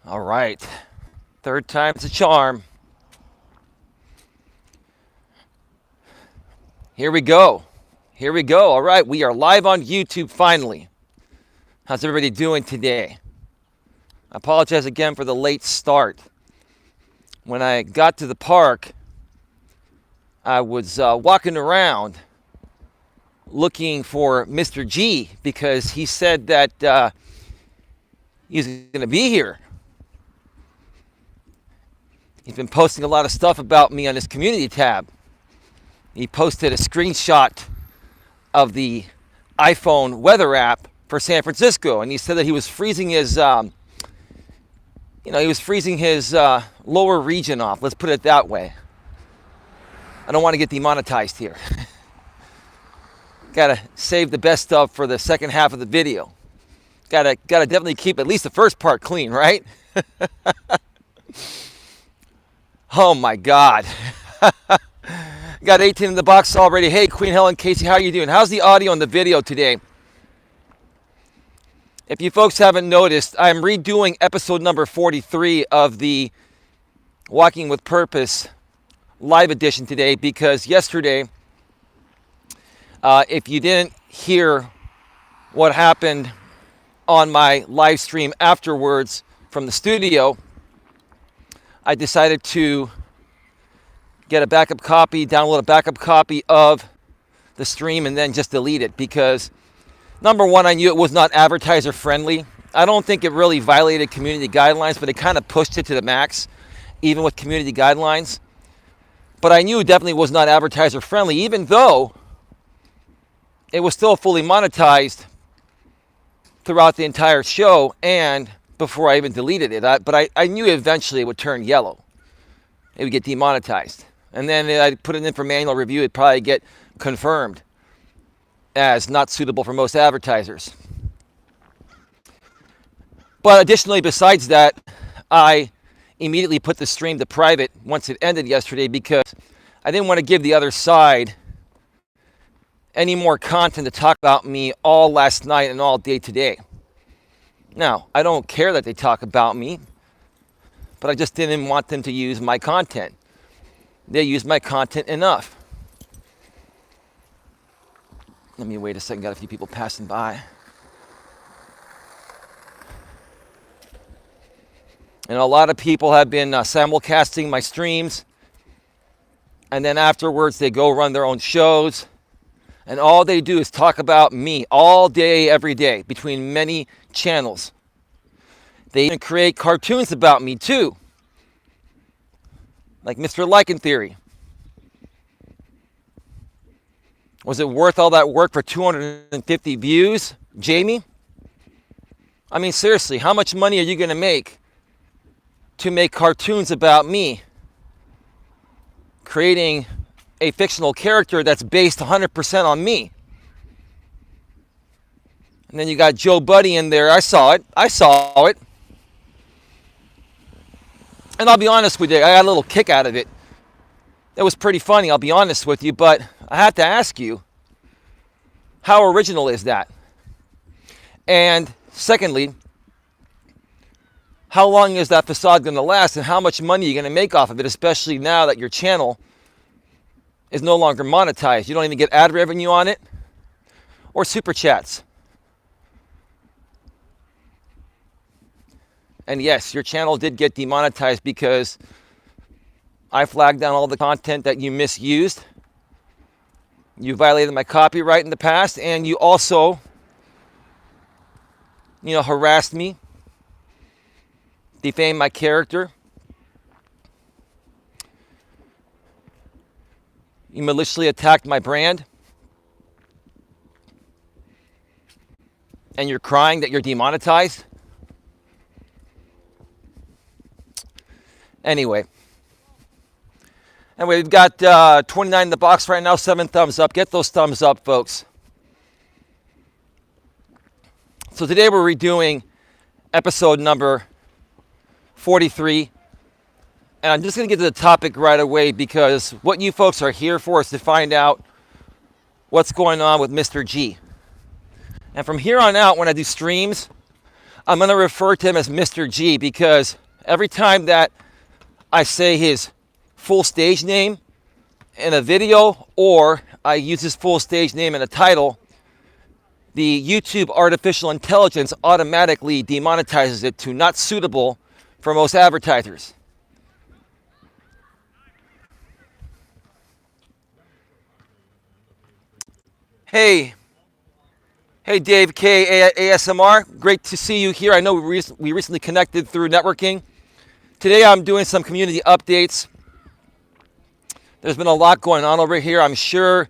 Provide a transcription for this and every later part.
All right. Third time's a charm. Here we go. Here we go. All right. We are live on YouTube finally. How's everybody doing today? I apologize again for the late start. When I got to the park, I was walking around looking for Mr. G because he said that he's going to be here. He's been posting a lot of stuff about me on his community tab. He posted a screenshot of the iPhone weather app for San Francisco, and he said that he was freezing his, lower region off. Let's put it that way. I don't want to get demonetized here. Gotta save the best stuff for the second half of the video. Gotta definitely keep at least the first part clean, right? Oh my God. Got 18 in the box already. Hey, Queen Helen, Casey, how are you doing? How's the audio and the video today? If you folks haven't noticed, I'm redoing episode number 43 of the Walking with Purpose live edition today because yesterday, if you didn't hear what happened on my live stream afterwards from the studio, I decided to get a backup copy, download a backup copy of the stream, and then just delete it because, number one, I knew it was not advertiser friendly. I don't think it really violated community guidelines, but it kind of pushed it to the max, even with community guidelines. But I knew it definitely was not advertiser friendly, even though it was still fully monetized throughout the entire show and before I even deleted it. But I knew eventually it would turn yellow. It would get demonetized. And then I'd put it in for manual review. It'd probably get confirmed as not suitable for most advertisers. But additionally, besides that, I immediately put the stream to private once it ended yesterday because I didn't want to give the other side any more content to talk about me all last night and all day today. Now, I don't care that they talk about me, but I just didn't want them to use my content. They use my content enough. Let me wait a second, got a few people passing by. And a lot of people have been simulcasting my streams, and then afterwards they go run their own shows, and all they do is talk about me all day, every day, between many channels. They even create cartoons about me too, like Mr. Lycan Theory. Was it worth all that work for 250 views, Jamie? I mean, seriously, how much money are you going to make to make cartoons about me, creating a fictional character that's based 100% on me? And then you got Joe Buddy in there. I saw it. And I'll be honest with you, I got a little kick out of it. It was pretty funny, I'll be honest with you, but I had to ask you, how original is that? And secondly, how long is that facade going to last, and how much money are you going to make off of it, especially now that your channel is no longer monetized? You don't even get ad revenue on it or super chats. And yes, your channel did get demonetized because I flagged down all the content that you misused. You violated my copyright in the past, and you also, harassed me, defamed my character. You maliciously attacked my brand. And you're crying that you're demonetized. Anyway, we've got 29 in the box right now, 7 thumbs up. Get those thumbs up, folks. So today we're redoing episode number 43. And I'm just going to get to the topic right away because what you folks are here for is to find out what's going on with Mr. G. And from here on out, when I do streams, I'm going to refer to him as Mr. G because every time that I say his full stage name in a video or I use his full stage name in a title, the YouTube artificial intelligence automatically demonetizes it to not suitable for most advertisers. Hey, Dave K, ASMR. Great to see you here. I know we recently connected through networking. Today I'm doing some community updates. There's been a lot going on over here. I'm sure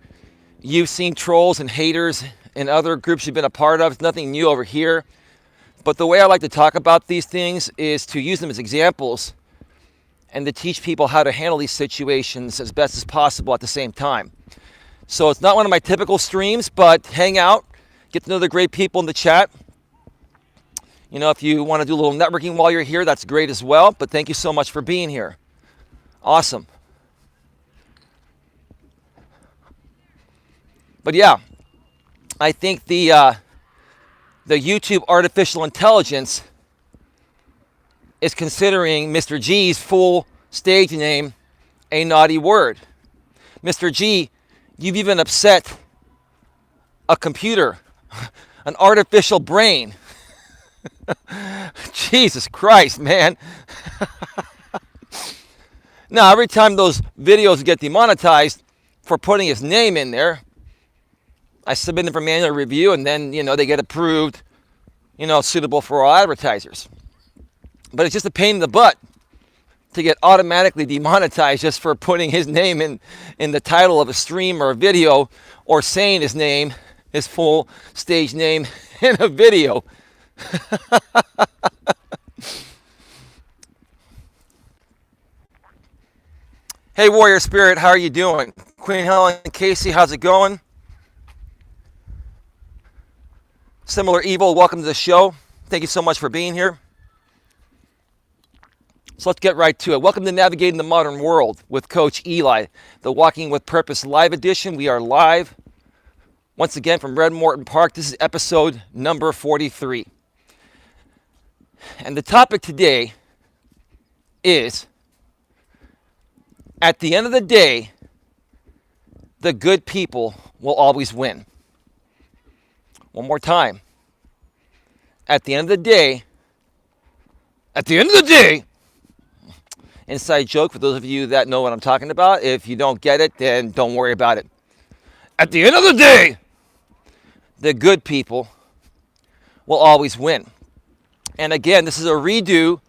you've seen trolls and haters in other groups you've been a part of. It's nothing new over here. But the way I like to talk about these things is to use them as examples and to teach people how to handle these situations as best as possible at the same time. So it's not one of my typical streams, but hang out, get to know the great people in the chat. You know, if you want to do a little networking while you're here, that's great as well. But thank you so much for being here. Awesome. But yeah, I think the YouTube artificial intelligence is considering Mr. G's full stage name a naughty word. Mr. G, you've even upset a computer, an artificial brain. Jesus Christ, man. Now, every time those videos get demonetized for putting his name in there, I submit them for manual review, and then, they get approved, suitable for all advertisers. But it's just a pain in the butt to get automatically demonetized just for putting his name in the title of a stream or a video, or saying his name, his full stage name in a video. Hey, Warrior Spirit, how are you doing? Queen Helen Casey, how's it going? Similar Evil, welcome to the show. Thank you so much for being here. So let's get right to it. Welcome to Navigating the Modern World with Coach Eli, the Walking with Purpose Live Edition. We are live once again from Red Morton Park. This is episode number 43. And the topic today is, at the end of the day, the good people will always win. One more time. At the end of the day, inside joke for those of you that know what I'm talking about. If you don't get it, then don't worry about it. At the end of the day, the good people will always win. And again, this is a redo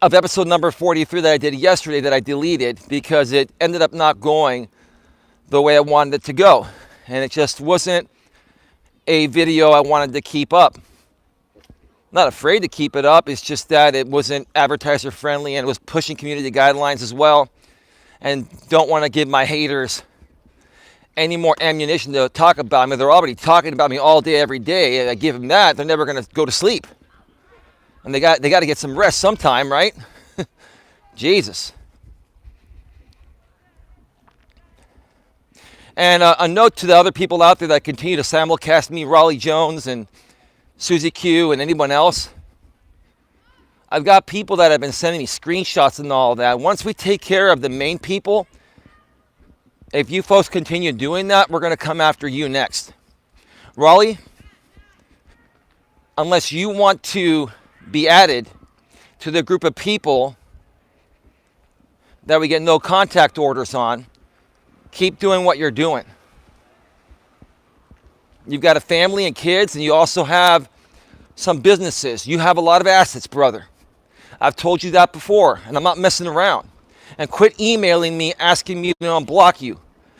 of episode number 43 that I did yesterday that I deleted because it ended up not going the way I wanted it to go. And it just wasn't a video I wanted to keep up. Not afraid to keep it up, it's just that it wasn't advertiser friendly and it was pushing community guidelines as well. And don't want to give my haters any more ammunition to talk about me. They're already talking about me all day, every day. I give them that, they're never going to go to sleep. And they got to get some rest sometime, right? Jesus. And a note to the other people out there that continue to simulcast me, Raleigh Jones and Susie Q and anyone else. I've got people that have been sending me screenshots and all that. Once we take care of the main people, if you folks continue doing that, we're going to come after you next. Raleigh, unless you want to be added to the group of people that we get no contact orders on, keep doing what you're doing. You've got a family and kids, and you also have some businesses. You have a lot of assets, brother. I've told you that before, and I'm not messing around. And quit emailing me asking me to unblock you.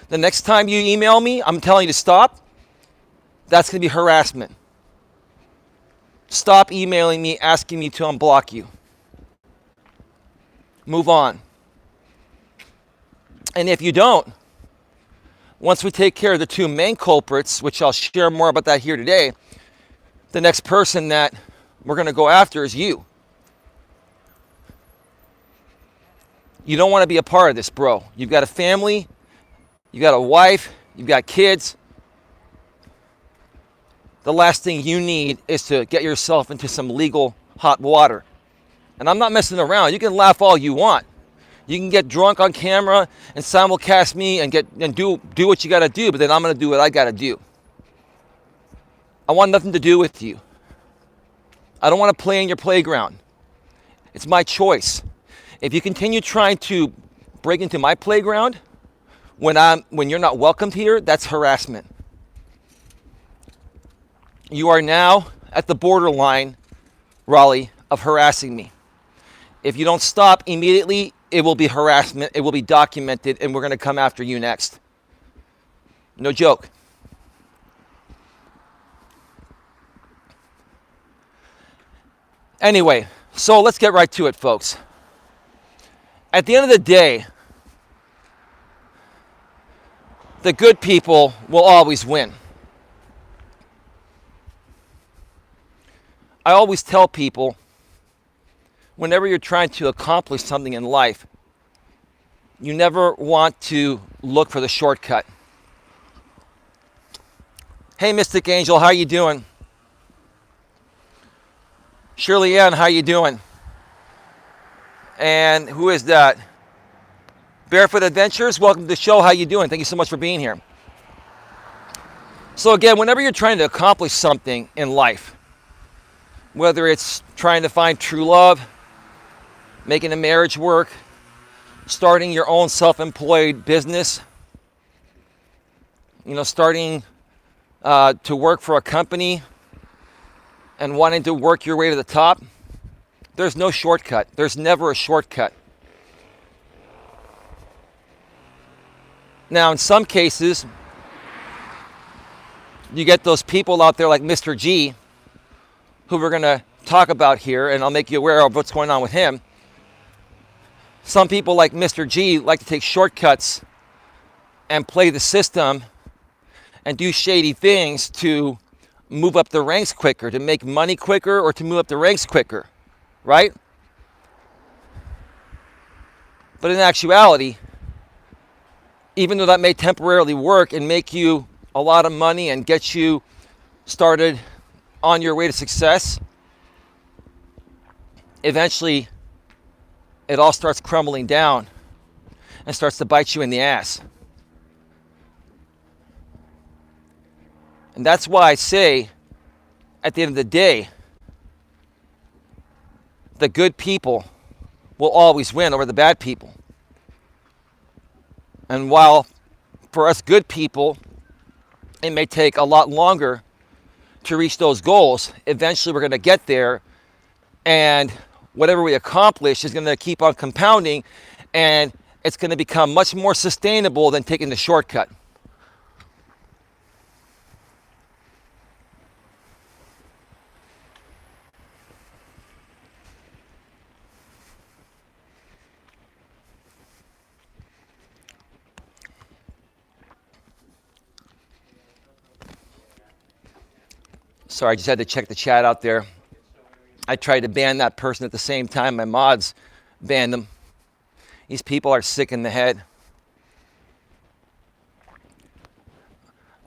The next time you email me, I'm telling you to stop. That's going to be harassment. Stop emailing me asking me to unblock you. Move on. And if you don't, once we take care of the two main culprits, which I'll share more about that here today, the next person that we're going to go after is you. You don't want to be a part of this, bro. You've got a family, you've got a wife, you've got kids. the last thing you need is to get yourself into some legal hot water. And I'm not messing around. You can laugh all you want. You can get drunk on camera and simulcast me and do what you got to do, but then I'm going to do what I got to do. I want nothing to do with you. I don't want to play in your playground. It's my choice. If you continue trying to break into my playground when you're not welcomed here, that's harassment. You are now at the borderline, Raleigh, of harassing me. If you don't stop immediately, it will be harassment, it will be documented, and we're going to come after you next. No joke. Anyway, so let's get right to it, folks. At the end of the day, the good people will always win. I always tell people, whenever you're trying to accomplish something in life, you never want to look for the shortcut. Hey, Mystic Angel, how you doing? Shirley Ann, how you doing? And who is that? Barefoot Adventures, welcome to the show. How you doing? Thank you so much for being here. So again, whenever you're trying to accomplish something in life, whether it's trying to find true love, making a marriage work, starting your own self-employed business, starting to work for a company and wanting to work your way to the top, there's no shortcut. There's never a shortcut. Now, in some cases, you get those people out there like Mr. G, who we're going to talk about here, and I'll make you aware of what's going on with him. Some people like Mr. G like to take shortcuts and play the system and do shady things to move up the ranks quicker, to make money quicker, or to move up the ranks quicker, right? But in actuality, even though that may temporarily work and make you a lot of money and get you started on your way to success, eventually it all starts crumbling down and starts to bite you in the ass. And that's why I say, at the end of the day, the good people will always win over the bad people. And while for us good people, it may take a lot longer to reach those goals, eventually we're going to get there, and whatever we accomplish is going to keep on compounding, and it's going to become much more sustainable than taking the shortcut. Sorry, I just had to check the chat out there. I tried to ban that person at the same time my mods banned them. These people are sick in the head.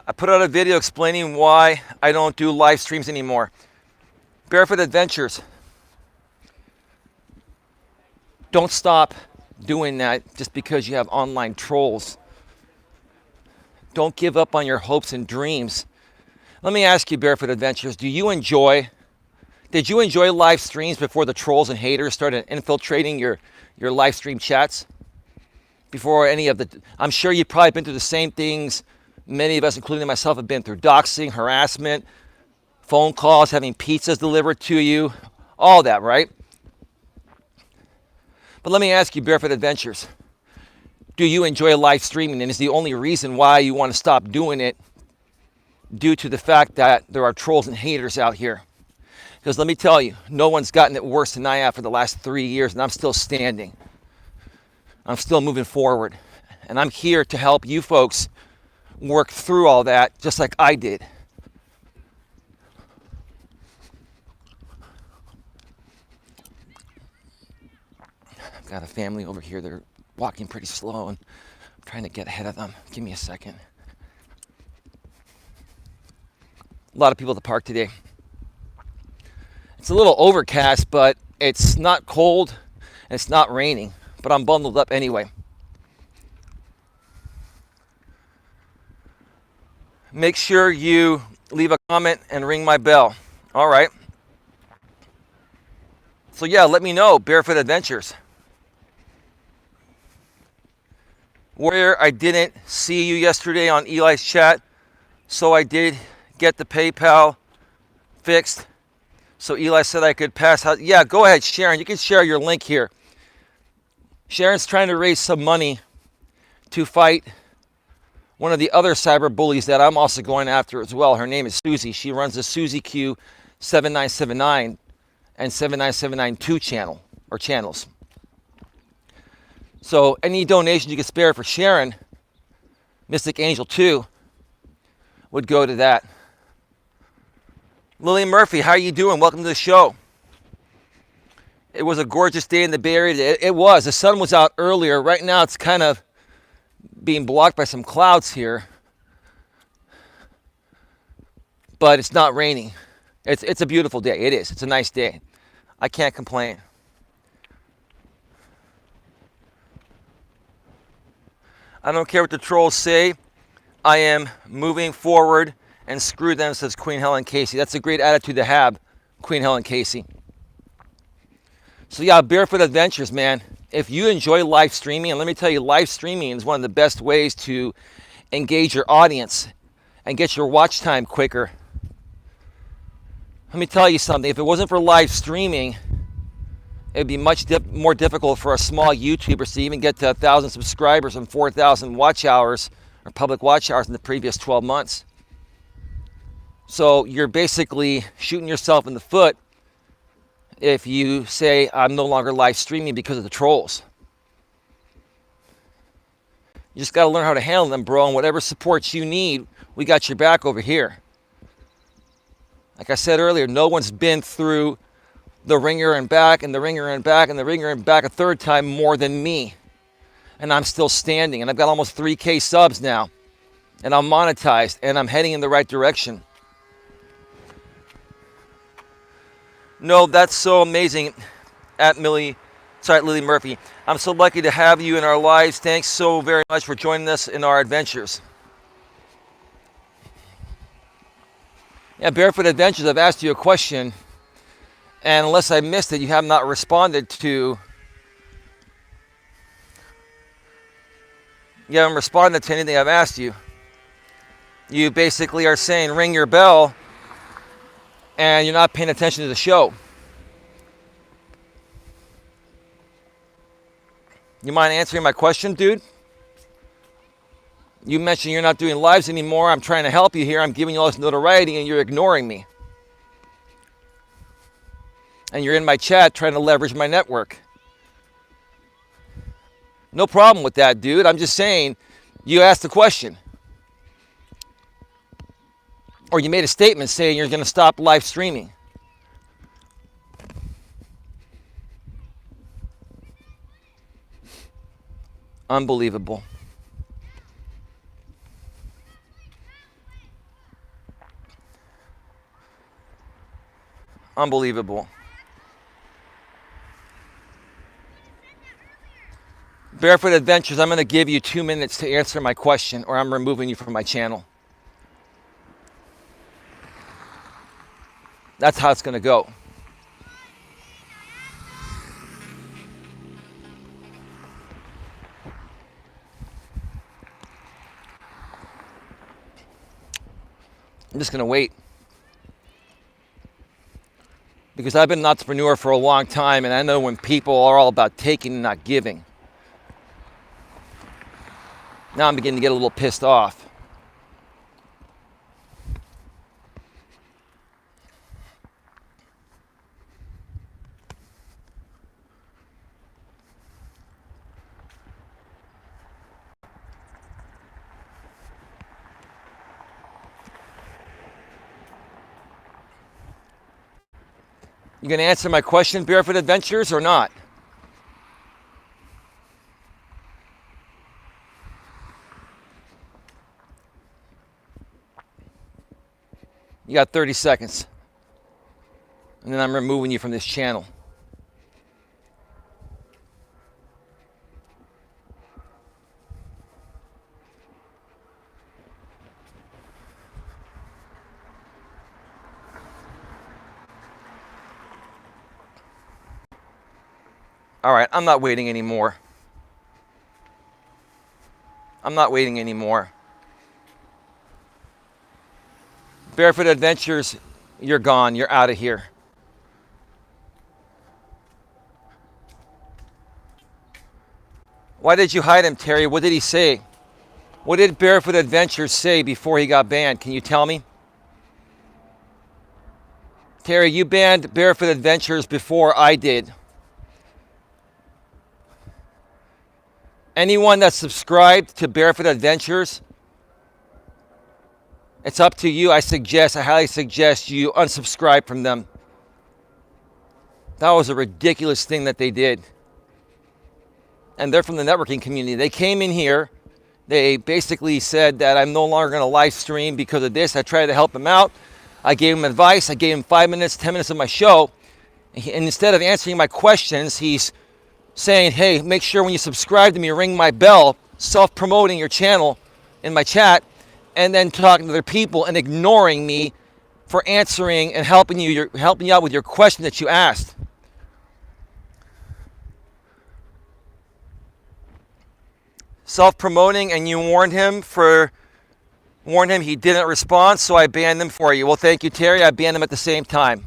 I put out a video explaining why I don't do live streams anymore. Barefoot Adventures. Don't stop doing that just because you have online trolls. Don't give up on your hopes and dreams. Let me ask you, Barefoot Adventures, did you enjoy live streams before the trolls and haters started infiltrating your live stream chats? Before any of I'm sure you've probably been through the same things many of us, including myself, have been through: doxing, harassment, phone calls, having pizzas delivered to you, all that, right? But let me ask you, Barefoot Adventures, do you enjoy live streaming? And is the only reason why you want to stop doing it due to the fact that there are trolls and haters out here? Because let me tell you, no one's gotten it worse than I have for the last 3 years, and I'm still standing. I'm still moving forward. And I'm here to help you folks work through all that, just like I did. I've got a family over here. They're walking pretty slow, and I'm trying to get ahead of them. Give me a second. lot of people at the park today. It's a little overcast, but it's not cold and it's not raining, but I'm bundled up anyway. Make sure you leave a comment and ring my bell. All right. So yeah, let me know, Barefoot Adventures. Where I didn't see you yesterday on Eli's chat, so I did get the PayPal fixed. So Eli said I could pass out. Yeah, go ahead, Sharon. You can share your link here. Sharon's trying to raise some money to fight one of the other cyber bullies that I'm also going after as well. Her name is Susie. She runs the Susie Q 7979 and 79792 channel or channels. So any donation you can spare for Sharon, Mystic Angel 2, would go to that. Lily Murphy, how are you doing? Welcome to the show. It was a gorgeous day in the Bay Area. It was. The sun was out earlier. Right now it's kind of being blocked by some clouds here. But it's not raining. It's a beautiful day. It is. It's a nice day. I can't complain. I don't care what the trolls say. I am moving forward and screw them, says Queen Helen Casey. That's a great attitude to have, Queen Helen Casey. So yeah, Barefoot Adventures, man. If you enjoy live streaming, and let me tell you, live streaming is one of the best ways to engage your audience and get your watch time quicker. Let me tell you something. If it wasn't for live streaming, it would be much more difficult for a small YouTuber to even get to 1,000 subscribers and 4,000 watch hours or public watch hours in the previous 12 months. So you're basically shooting yourself in the foot if you say, I'm no longer live streaming because of the trolls. You just got to learn how to handle them, bro, and whatever support you need, we got your back over here. Like I said earlier, no one's been through the ringer and back and the ringer and back and the ringer and back a third time more than me. And I'm still standing, and I've got almost 3K subs now. And I'm monetized, and I'm heading in the right direction. No, that's so amazing, at Lily Murphy. I'm so lucky to have you in our lives. Thanks so very much for joining us in our adventures. Yeah, Barefoot Adventures, I've asked you a question, and unless I missed it, you have not responded to. You haven't responded to anything I've asked you. You basically are saying, ring your bell, and you're not paying attention to the show. You mind answering my question, dude? You mentioned you're not doing lives anymore. I'm trying to help you here. I'm giving you all this notoriety, and you're ignoring me. And you're in my chat trying to leverage my network. No problem with that, dude. I'm just saying, you asked the question. Or you made a statement saying you're going to stop live streaming. Unbelievable. Unbelievable. Barefoot Adventures, I'm going to give you 2 minutes to answer my question, or I'm removing you from my channel. That's how it's going to go. I'm just going to wait. Because I've been an entrepreneur for a long time, and I know when people are all about taking and not giving. Now I'm beginning to get a little pissed off. You going to answer my question, Barefoot Adventures, or not? You got 30 seconds. And then I'm removing you from this channel. All right, I'm not waiting anymore. I'm not waiting anymore. Barefoot Adventures, you're gone. You're out of here. Why did you hide him, Terry? What did he say? What did Barefoot Adventures say before he got banned? Can you tell me? Terry, you banned Barefoot Adventures before I did. Anyone that's subscribed to Barefoot Adventures, it's up to you. I highly suggest you unsubscribe from them. That was a ridiculous thing that they did. And they're from the networking community. They came in here. They basically said that I'm no longer going to live stream because of this. I tried to help them out. I gave him advice. I gave him 5 minutes, 10 minutes of my show. And instead of answering my questions, he's saying, hey, make sure when you subscribe to me, ring my bell, self-promoting your channel in my chat, and then talking to other people and ignoring me for answering and helping you out with your question that you asked. Self-promoting, and you warned him, he didn't respond, so I banned him for you. Well, thank you, Terry. I banned him at the same time.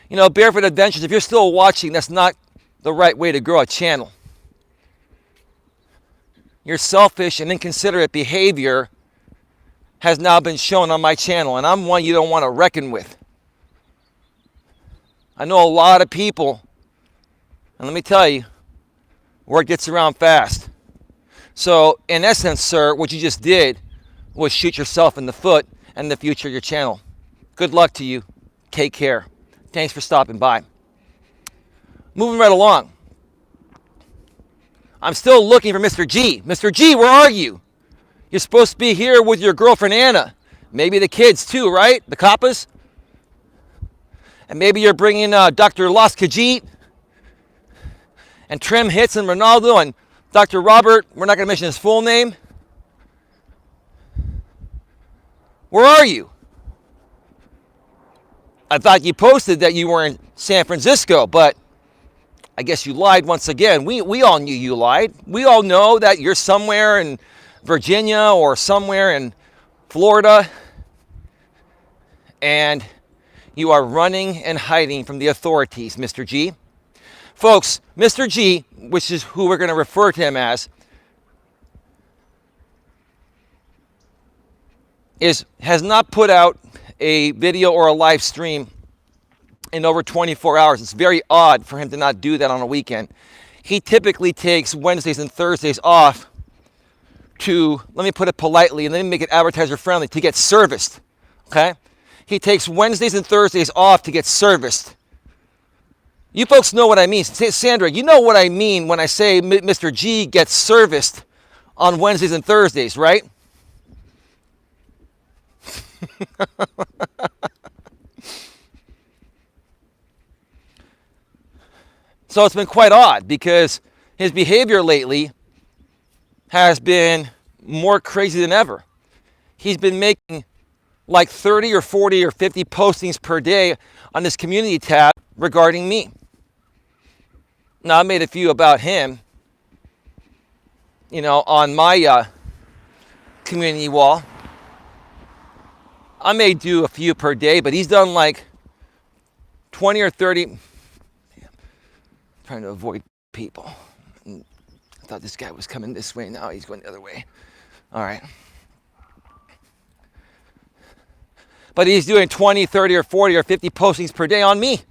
You know, Barefoot Adventures, if you're still watching, that's not the right way to grow a channel. Your selfish and inconsiderate behavior has now been shown on my channel, and I'm one you don't want to reckon with. I know a lot of people, and let me tell you, word gets around fast. So, in essence, sir, what you just did was shoot yourself in the foot and the future of your channel. Good luck to you. Take care. Thanks for stopping by. Moving right along. I'm still looking for Mr. G. Mr. G, where are you? You're supposed to be here with your girlfriend, Anna. Maybe the kids, too, right? The Kappas? And maybe you're bringing Dr. Las Kajit and Trim Hits and Ronaldo and Dr. Robert. We're not going to mention his full name. Where are you? I thought you posted that you were in San Francisco, but I guess you lied once again. We all knew you lied. We all know that you're somewhere in Virginia or somewhere in Florida, and you are running and hiding from the authorities, Mr. G. Folks, Mr. G, which is who we're going to refer to him as, has not put out a video or a live stream in over 24 hours. It's very odd for him to not do that on a weekend. He typically takes Wednesdays and Thursdays off to, let me put it politely, and let me make it advertiser friendly, to get serviced, okay? He takes Wednesdays and Thursdays off to get serviced. You folks know what I mean. Sandra, you know what I mean when I say Mr. G gets serviced on Wednesdays and Thursdays, right? So it's been quite odd because his behavior lately has been more crazy than ever. He's been making like 30 or 40 or 50 postings per day on this community tab regarding me. Now, I made a few about him, you know, on my community wall. I may do a few per day, but he's done like 20 or 30. Damn. Trying to avoid people. I thought this guy was coming this way. Now he's going the other way. All right. But he's doing 20, 30, or 40, or 50 postings per day on me.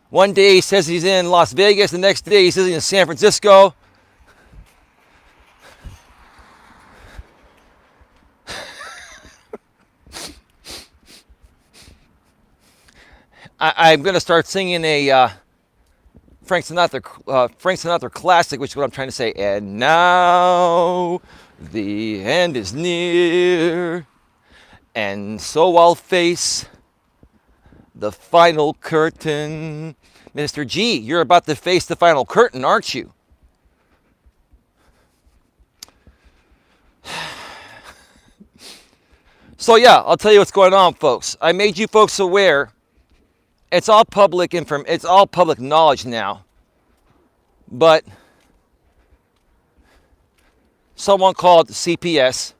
One day he says he's in Las Vegas. The next day he says he's in San Francisco. I'm going to start singing from Frank Sinatra classic, which is what I'm trying to say. And now the end is near, and so I'll face the final curtain. Mr. G, you're about to face the final curtain, aren't you? So yeah, I'll tell you what's going on, folks. I made you folks aware. It's all public it's all public knowledge now. But someone called CPS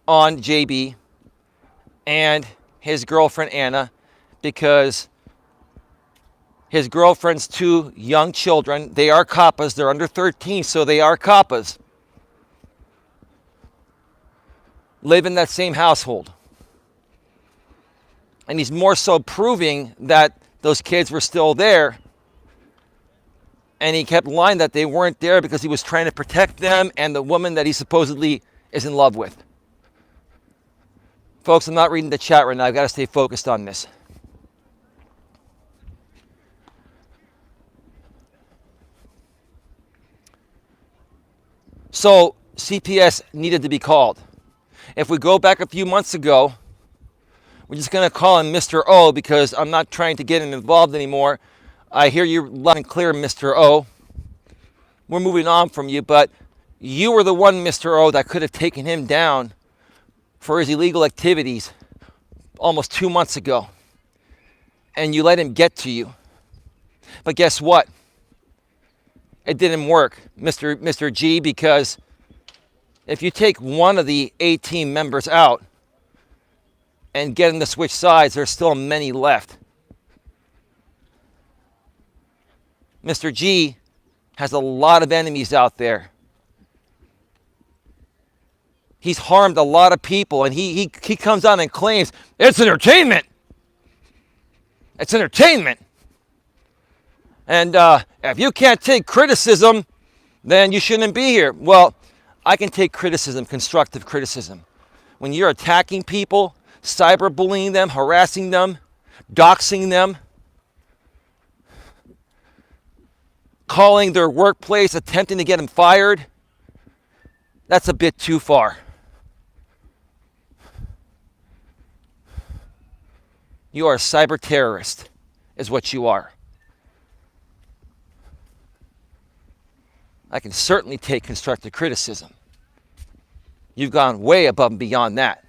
on JB and his girlfriend Anna because his girlfriend's 2 young children, they are COPPAs, they're under 13, so they are COPPAs, live in that same household. And he's more so proving that those kids were still there. And he kept lying that they weren't there because he was trying to protect them and the woman that he supposedly is in love with. Folks, I'm not reading the chat right now. I've got to stay focused on this. So CPS needed to be called. If we go back a few months ago, we're just going to call him Mr. O because I'm not trying to get him involved anymore. I hear you loud and clear, Mr. O. We're moving on from you, but you were the one, Mr. O, that could have taken him down for his illegal activities almost 2 months ago. And you let him get to you. But guess what? It didn't work, Mr. G, because if you take one of the 18 members out and get him to switch sides, there's still many left. Mr. G has a lot of enemies out there. He's harmed a lot of people, and he comes on and claims, it's entertainment. It's entertainment. And if you can't take criticism, then you shouldn't be here. Well, I can take criticism, constructive criticism. When you're attacking people, cyberbullying them, harassing them, doxing them, calling their workplace, attempting to get them fired, that's a bit too far. You are a cyber terrorist, is what you are. I can certainly take constructive criticism. You've gone way above and beyond that.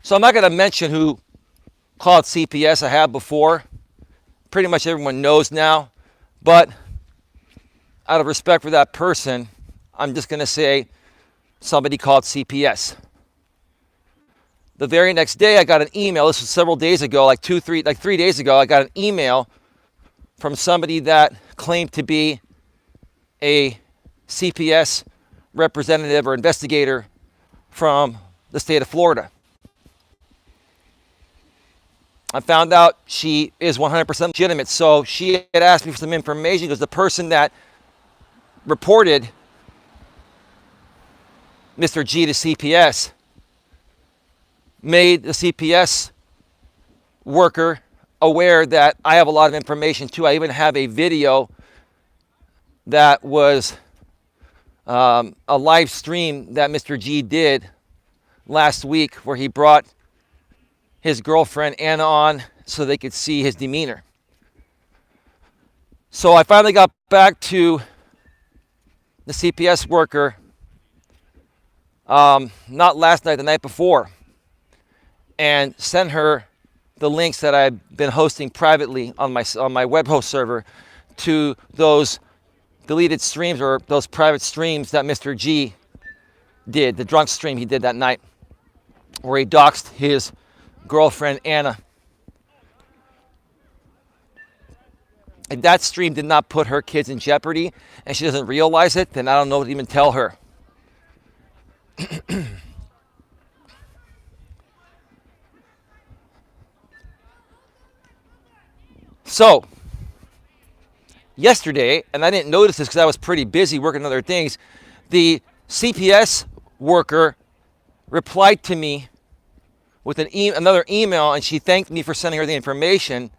So I'm not going to mention who called CPS. I have before. Pretty much everyone knows now. But out of respect for that person, I'm just going to say somebody called CPS. The very next day, I got an email. This was several days ago, like 3 days ago. I got an email from somebody that claimed to be a CPS representative or investigator from the state of Florida. I found out she is 100% legitimate. So she had asked me for some information because the person that reported Mr. G to CPS made the CPS worker aware that I have a lot of information too. I even have a video that was a live stream that Mr. G did last week where he brought his girlfriend Anna on so they could see his demeanor. So I finally got back to the CPS worker, not last night, the night before, and sent her the links that I've been hosting privately on my web host server to those deleted streams or those private streams that Mr. G did, the drunk stream he did that night, where he doxed his girlfriend Anna. If that stream did not put her kids in jeopardy and she doesn't realize it, then I don't know what to even tell her. So, yesterday, and I didn't notice this because I was pretty busy working on other things, the CPS worker replied to me with another email, and she thanked me for sending her the information.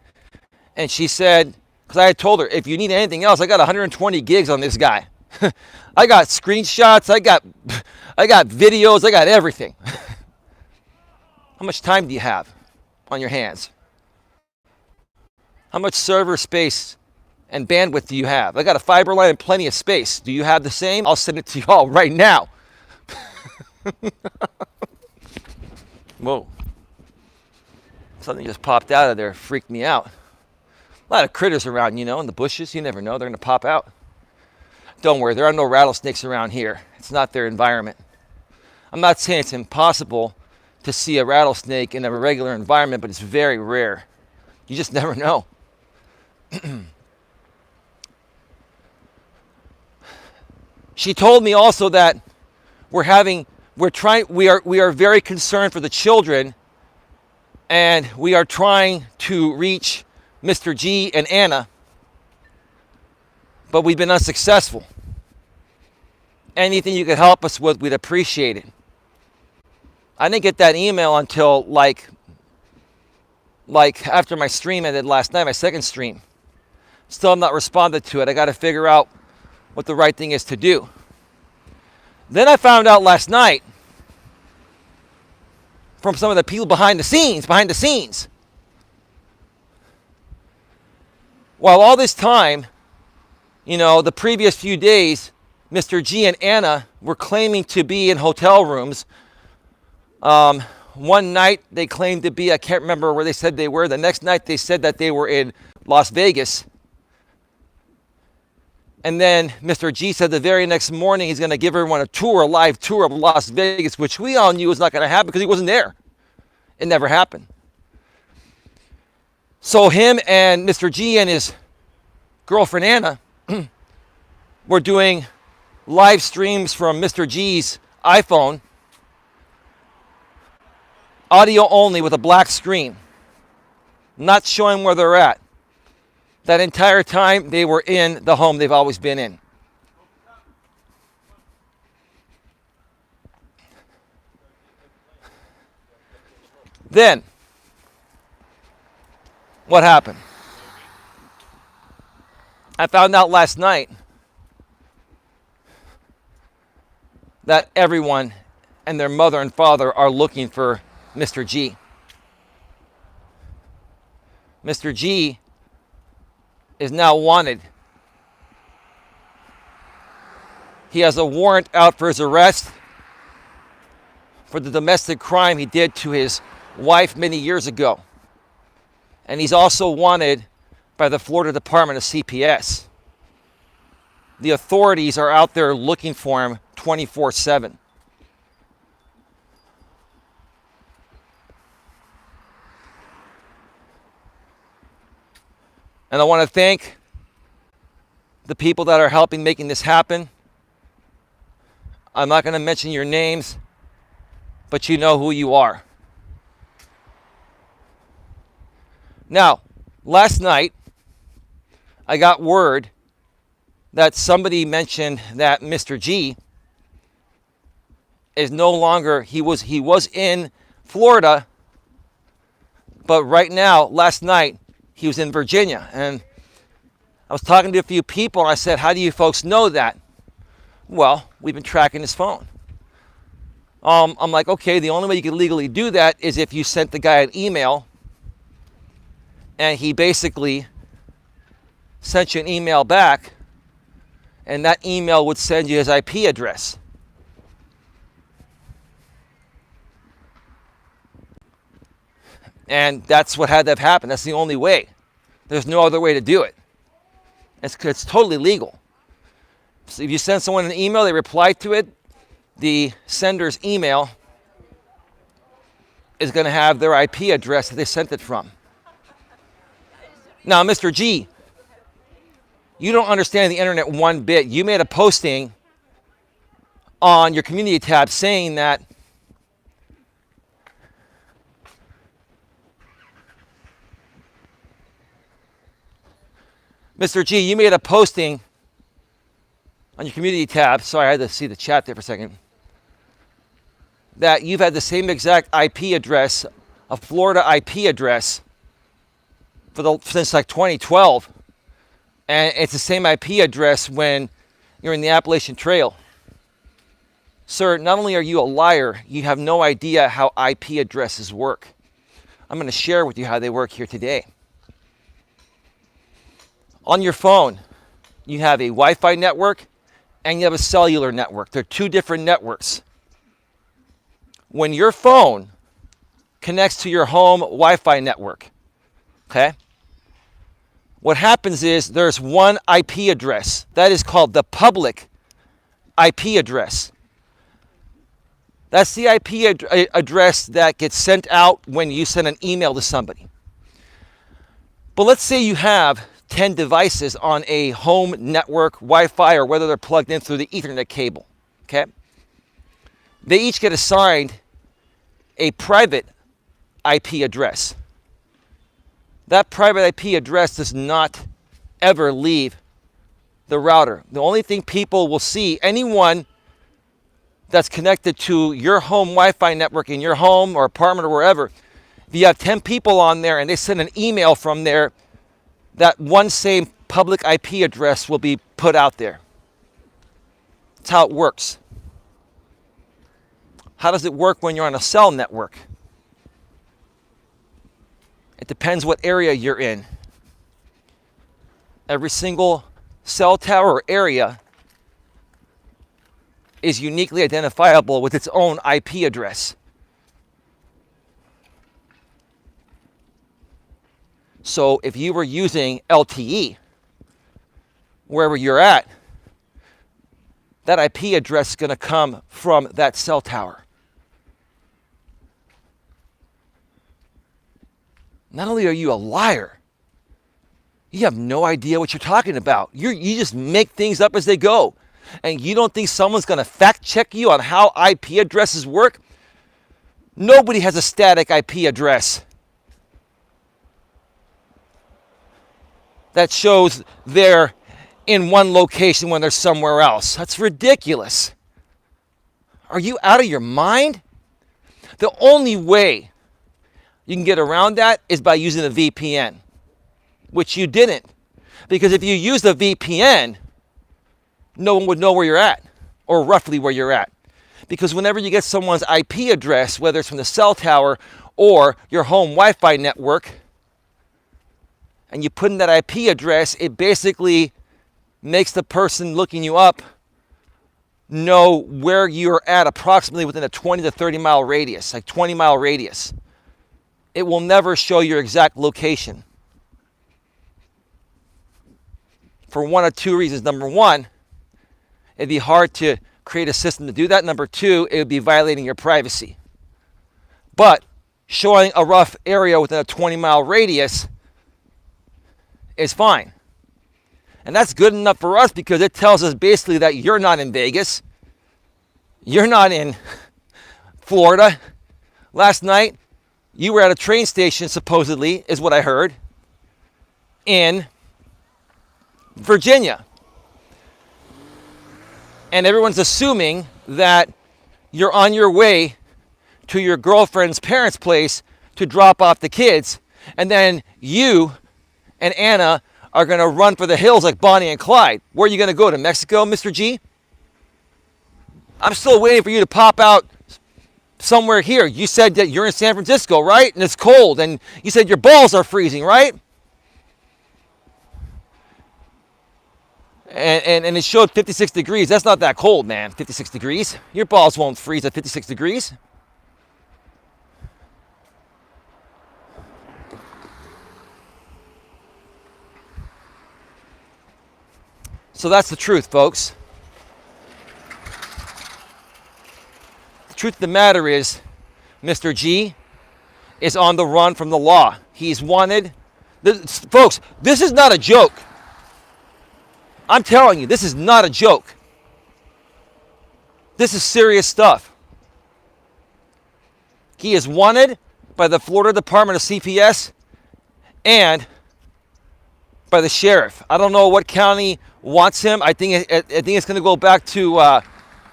And she said, because I had told her, if you need anything else, I got 120 gigs on this guy. I got screenshots, I got videos, I got everything. How much time do you have on your hands? How much server space and bandwidth do you have? I got a fiber line and plenty of space. Do you have the same? I'll send it to you all right now. Whoa. Something just popped out of there, freaked me out. A lot of critters around, in the bushes. You never know, they're going to pop out. Don't worry, there are no rattlesnakes around here. It's not their environment. I'm not saying it's impossible to see a rattlesnake in a regular environment, but it's very rare. You just never know. She told me also that we are very concerned for the children, and we are trying to reach Mr. G and Anna, but we've been unsuccessful. Anything you could help us with, we'd appreciate it. I didn't get that email until like after my stream ended last night, my second stream. Still have not responded to it. I got to figure out what the right thing is to do. Then I found out last night from some of the people behind the scenes. While all this time, the previous few days, Mr. G and Anna were claiming to be in hotel rooms. One night they claimed to be, I can't remember where they said they were. The next night they said that they were in Las Vegas. And then Mr. G said the very next morning he's going to give everyone a live tour of Las Vegas, which we all knew was not going to happen because he wasn't there. It never happened. So him and Mr. G and his girlfriend Anna were doing live streams from Mr. G's iPhone, audio only with a black screen, not showing where they're at. That entire time they were in the home they've always been in. Then, what happened? I found out last night that everyone and their mother and father are looking for Mr. G. Mr. G is now wanted. He has a warrant out for his arrest for the domestic crime he did to his wife many years ago. And he's also wanted by the Florida Department of CPS. The authorities are out there looking for him 24/7. And I want to thank the people that are helping making this happen. I'm not going to mention your names, but you know who you are. Now, last night, I got word that somebody mentioned that Mr. G is no longer, he was in Florida, but right now, last night, he was in Virginia. And I was talking to a few people, and I said, how do you folks know that? Well, we've been tracking his phone. I'm like, okay, the only way you can legally do that is if you sent the guy an email, and he basically sent you an email back, and that email would send you his IP address. And that's what had to have happened. That's the only way. There's no other way to do it. It's totally legal. So if you send someone an email, they reply to it, the sender's email is going to have their IP address that they sent it from. Now, Mr. G, you don't understand the internet one bit. You made a posting on your community tab saying that Mr. G, you made a posting on your community tab. Sorry, I had to see the chat there for a second. that you've had the same exact IP address, a Florida IP address, since like 2012, and it's the same IP address when you're in the Appalachian Trail. Sir, not only are you a liar, you have no idea how IP addresses work. I'm going to share with you how they work here today. On your phone, you have a Wi-Fi network and you have a cellular network. They're two different networks. When your phone connects to your home Wi-Fi network, okay, what happens is there's one IP address. That is called the public IP address. That's the IP address that gets sent out when you send an email to somebody. But let's say you have 10 devices on a home network, Wi-Fi, or whether they're plugged in through the Ethernet cable, okay? They each get assigned a private IP address. That private IP address does not ever leave the router. The only thing people will see, anyone that's connected to your home Wi-Fi network in your home or apartment or wherever, if you have 10 people on there and they send an email from there, that one same public IP address will be put out there. That's how it works. How does it work when you're on a cell network? It depends what area you're in. Every single cell tower or area is uniquely identifiable with its own IP address. So if you were using LTE, wherever you're at, that IP address is going to come from that cell tower. Not only are you a liar, you have no idea what you're talking about. You just make things up as they go. And you don't think someone's going to fact check you on how IP addresses work? Nobody has a static IP address that shows they're in one location when they're somewhere else. That's ridiculous. Are you out of your mind? The only way you can get around that is by using a VPN, which you didn't. Because if you use a VPN, no one would know where you're at, or roughly where you're at. Because whenever you get someone's IP address, whether it's from the cell tower or your home Wi-Fi network, and you put in that IP address, it basically makes the person looking you up know where you're at approximately within a 20 to 30 mile radius, like 20-mile radius. It will never show your exact location. For one of two reasons. Number one, it'd be hard to create a system to do that. Number two, it would be violating your privacy. But showing a rough area within a 20-mile radius is fine. And that's good enough for us because it tells us basically that you're not in Vegas. You're not in Florida. Last night, you were at a train station, supposedly, is what I heard, in Virginia. And everyone's assuming that you're on your way to your girlfriend's parents' place to drop off the kids, and then you and Anna are going to run for the hills like Bonnie and Clyde. Where are you going to go, to Mexico, Mr. G? I'm still waiting for you to pop out somewhere here. You said that you're in San Francisco, right? And it's cold, and you said your balls are freezing, right? And it showed 56 degrees. That's not that cold, man, 56 degrees. Your balls won't freeze at 56 degrees. So that's the truth, folks. The truth of the matter is, Mr. G is on the run from the law. He's wanted. Folks, this is not a joke. I'm telling you, this is not a joke. This is serious stuff. He is wanted by the Florida Department of CPS and by the sheriff. I don't know what county wants him. I think it's going to go back to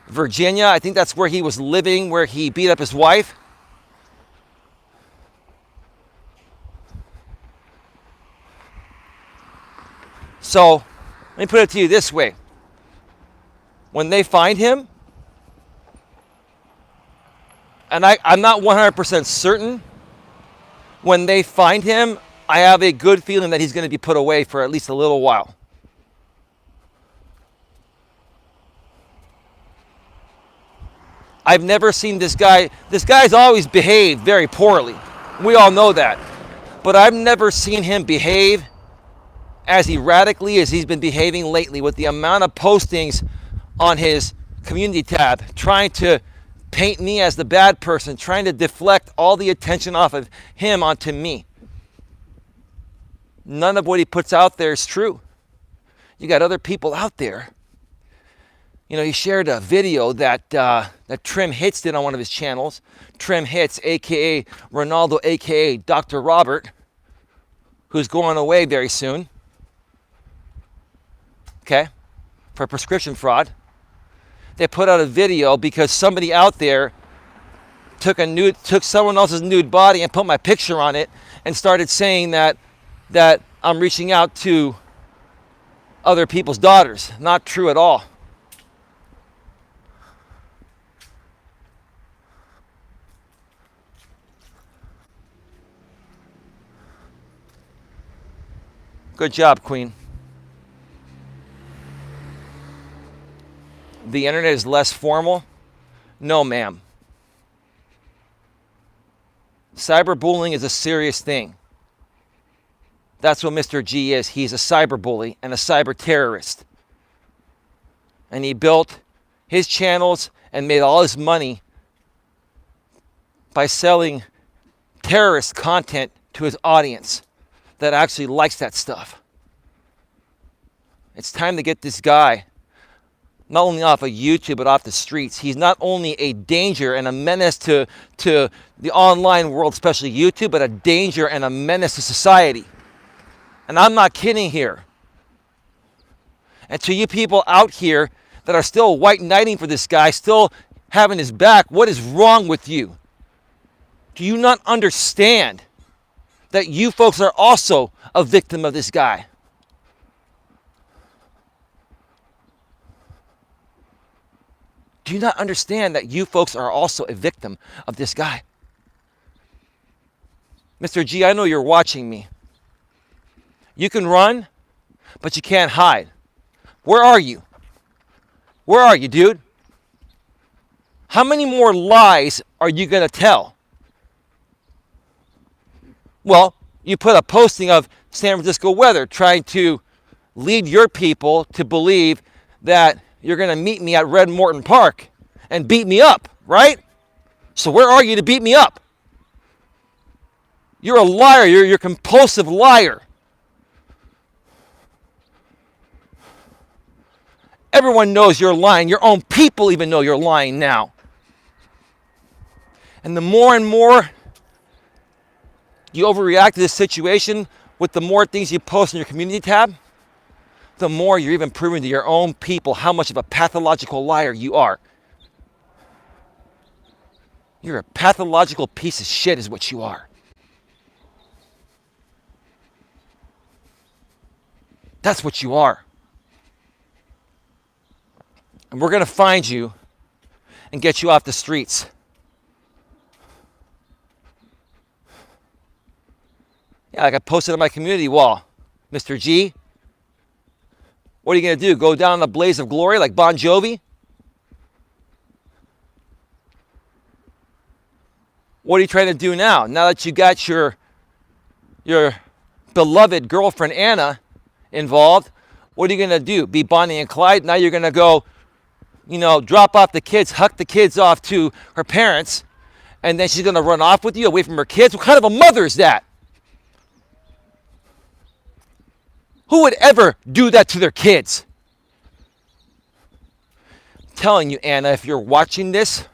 Virginia. I think that's where he was living, where he beat up his wife. So let me put it to you this way. When they find him, and I'm not 100% certain, when they find him, I have a good feeling that he's going to be put away for at least a little while. I've never seen this guy. This guy's always behaved very poorly. We all know that. But I've never seen him behave as erratically as he's been behaving lately, with the amount of postings on his community tab trying to paint me as the bad person, trying to deflect all the attention off of him onto me. None of what he puts out there is true. You got other people out there. You know, he shared a video that Trim Hits did on one of his channels. Trim Hits, a.k.a. Ronaldo, a.k.a. Dr. Robert, who's going away very soon. Okay? For prescription fraud. They put out a video because somebody out there took someone else's nude body and put my picture on it and started saying that I'm reaching out to other people's daughters. Not true at all. Good job, Queen. The internet is less formal? No, ma'am. Cyberbullying is a serious thing. That's what Mr. G is. He's a cyberbully and a cyber terrorist. And he built his channels and made all his money by selling terrorist content to his audience that actually likes that stuff. It's time to get this guy not only off of YouTube, but off the streets. He's not only a danger and a menace to the online world, especially YouTube, but a danger and a menace to society. And I'm not kidding here. And to you people out here that are still white knighting for this guy, still having his back, what is wrong with you? Do you not understand that you folks are also a victim of this guy? Do you not understand that you folks are also a victim of this guy? Mr. G, I know you're watching me. You can run, but you can't hide. Where are you? Where are you, dude? How many more lies are you going to tell? Well, you put a posting of San Francisco weather trying to lead your people to believe that you're going to meet me at Red Morton Park and beat me up, right? So where are you to beat me up? You're a liar. You're a compulsive liar. Everyone knows you're lying. Your own people even know you're lying now. And the more and more you overreact to this situation with the more things you post in your community tab, the more you're even proving to your own people how much of a pathological liar you are. You're a pathological piece of shit is what you are. That's what you are. And we're going to find you and get you off the streets. Yeah, like I posted on my community wall. Mr. G, what are you going to do? Go down in a blaze of glory like Bon Jovi? What are you trying to do now? Now that you got your beloved girlfriend Anna involved, what are you going to do? Be Bonnie and Clyde? Now you're going to go, drop off the kids, huck the kids off to her parents, and then she's going to run off with you away from her kids? What kind of a mother is that? Who would ever do that to their kids? I'm telling you, Anna, if you're watching this,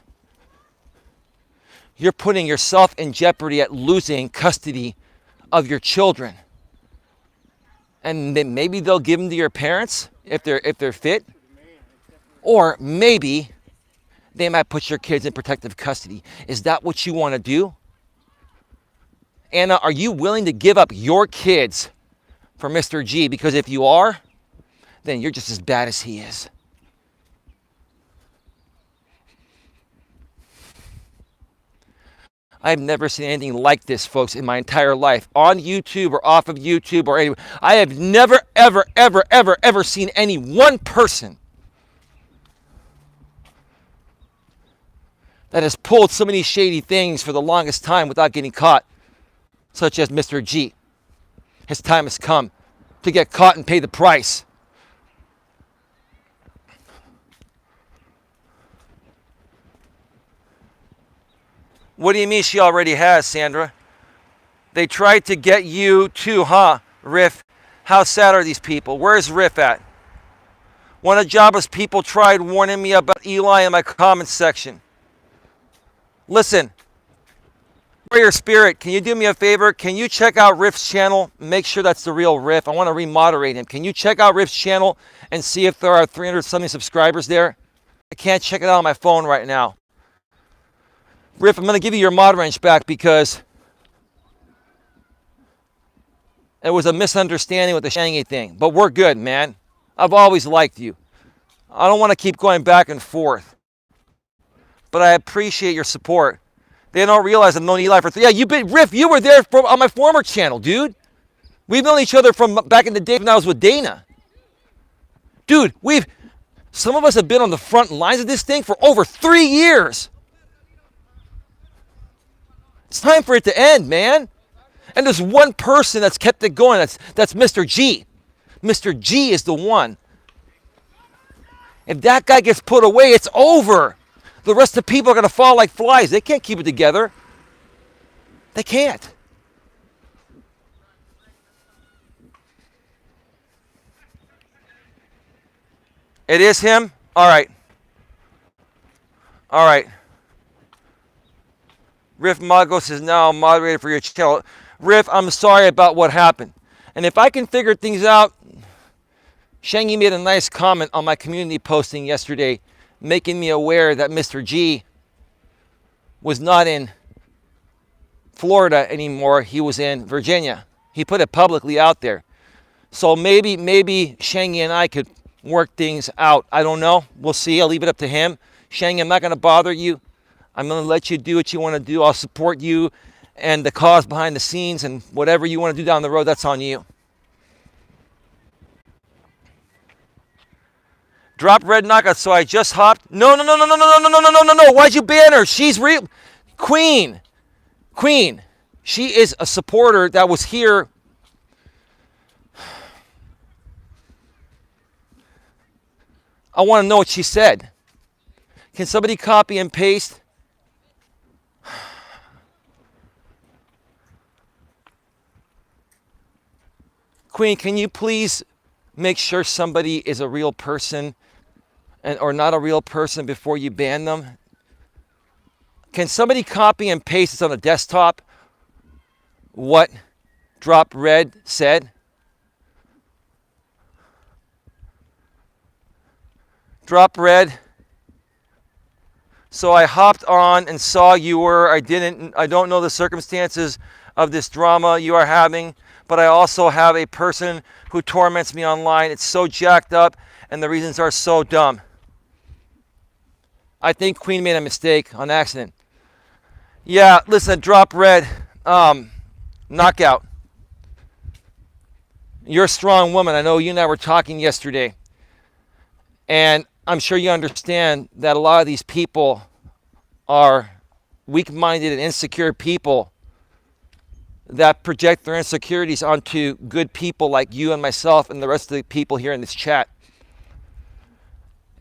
you're putting yourself in jeopardy at losing custody of your children. And then maybe they'll give them to your parents if they're fit. Or maybe they might put your kids in protective custody. Is that what you want to do? Anna, are you willing to give up your kids for Mr. G? Because if you are, then you're just as bad as he is. I've never seen anything like this, folks, in my entire life. On YouTube or off of YouTube or anywhere. I have never, ever, ever, ever, ever seen any one person that has pulled so many shady things for the longest time without getting caught, such as Mr. G. His time has come to get caught and pay the price. What do you mean she already has, Sandra? They tried to get you too, huh, Riff? How sad are these people? Where's Riff at? One of Jabba's people tried warning me about Eli in my comments section. Listen, Warrior Spirit, can you do me a favor? Can you check out Riff's channel? Make sure that's the real Riff. I want to remoderate him. Can you check out Riff's channel and see if there are 300-something subscribers there? I can't check it out on my phone right now. Riff, I'm going to give you your mod wrench back because it was a misunderstanding with the Shangy thing. But we're good, man. I've always liked you. I don't want to keep going back and forth. But I appreciate your support. They don't realize I've known Eli for Riff, you were there on my former channel, dude. We've known each other from back in the day when I was with Dana. Dude, some of us have been on the front lines of this thing for over 3 years. It's time for it to end, man. And there's one person that's kept it going. That's Mr. G. Mr. G is the one. If that guy gets put away, it's over. The rest of the people are going to fall like flies. They can't keep it together. They can't. It is him? All right. All right. Riff Magos is now moderator for your channel. Riff, I'm sorry about what happened. And if I can figure things out, Shangy made a nice comment on my community posting yesterday, making me aware that Mr. G was not in Florida anymore. He was in Virginia. He put it publicly out there. So maybe Shangy and I could work things out. I don't know. We'll see. I'll leave it up to him. Shangy, I'm not going to bother you. I'm going to let you do what you want to do. I'll support you and the cause behind the scenes, and whatever you want to do down the road, that's on you. Drop red knockout, so I just hopped. No. Why'd you ban her? She's real. Queen. She is a supporter that was here. I want to know what she said. Can somebody copy and paste? Queen, can you please make sure somebody is a real person or not a real person before you ban them? Can somebody copy and paste this on the desktop what Drop Red said? Drop Red. So I hopped on and saw you were. I don't know the circumstances of this drama you are having, but I also have a person who torments me online. It's so jacked up, and the reasons are so dumb. I think Queen made a mistake on accident. Yeah, listen, Drop Red, knockout. You're a strong woman. I know you and I were talking yesterday, and I'm sure you understand that a lot of these people are weak-minded and insecure people that project their insecurities onto good people like you and myself and the rest of the people here in this chat.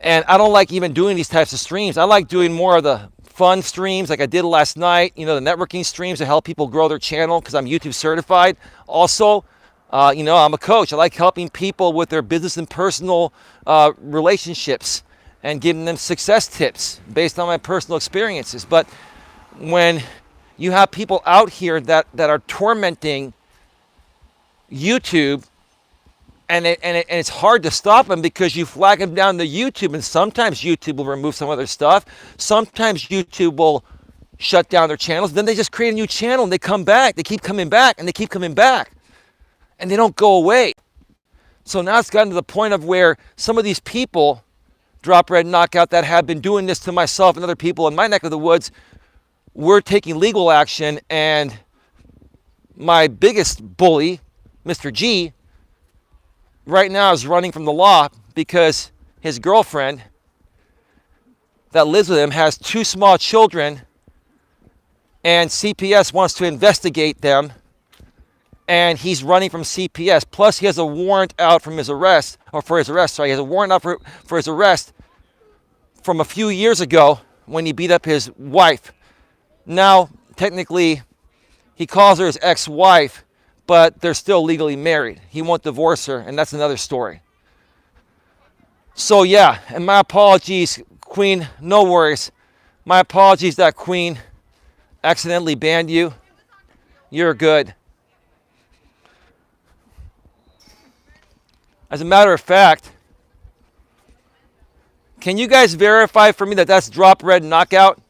And I don't like even doing these types of streams. I like doing more of the fun streams like I did last night, the networking streams to help people grow their channel because I'm YouTube certified. Also, I'm a coach. I like helping people with their business and personal relationships and giving them success tips based on my personal experiences. But when you have people out here that are tormenting YouTube And it's hard to stop them because you flag them down to YouTube, and sometimes YouTube will remove some other stuff. Sometimes YouTube will shut down their channels. Then they just create a new channel and they come back. They keep coming back and they keep coming back. And they don't go away. So now it's gotten to the point of where some of these people, Drop Red Knockout, that have been doing this to myself and other people in my neck of the woods, we're taking legal action. And my biggest bully, Mr. G, right now is running from the law because his girlfriend that lives with him has 2 small children, and CPS wants to investigate them, and he's running from CPS. Plus, he has a warrant out from his arrest, or for his arrest, sorry. He has a warrant out for his arrest from a few years ago when he beat up his wife. Now, technically, he calls her his ex-wife, but they're still legally married. He won't divorce her, and that's another story. So yeah, and my apologies, Queen, no worries. My apologies that Queen accidentally banned you. You're good. As a matter of fact, can you guys verify for me that that's Drop Red Knockout?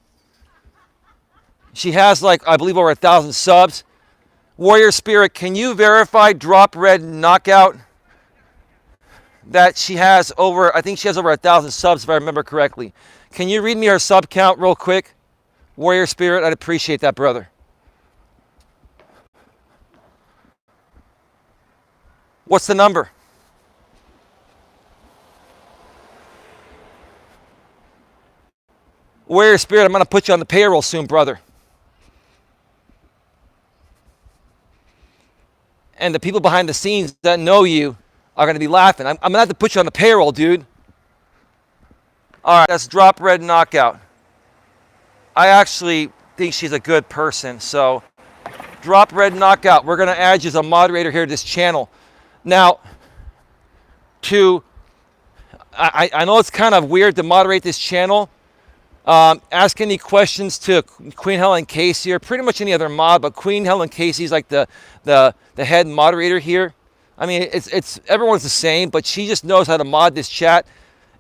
She has like, I believe, over 1,000 subs. Warrior Spirit, can you verify Drop Red Knockout? That she has over, I think she has over 1,000 subs if I remember correctly. Can you read me her sub count real quick? Warrior Spirit, I'd appreciate that, brother. What's the number? Warrior Spirit, I'm going to put you on the payroll soon, brother. And the people behind the scenes that know you are going to be laughing. I'm going to have to put you on the payroll, dude. All right, that's Drop Red Knockout. I actually think she's a good person. So, Drop Red Knockout, we're going to add you as a moderator here to this channel. Now, I know it's kind of weird to moderate this channel. Ask any questions to Queen Helen Casey or pretty much any other mod, but Queen Helen Casey is like the head moderator here. I mean, it's everyone's the same, but she just knows how to mod this chat,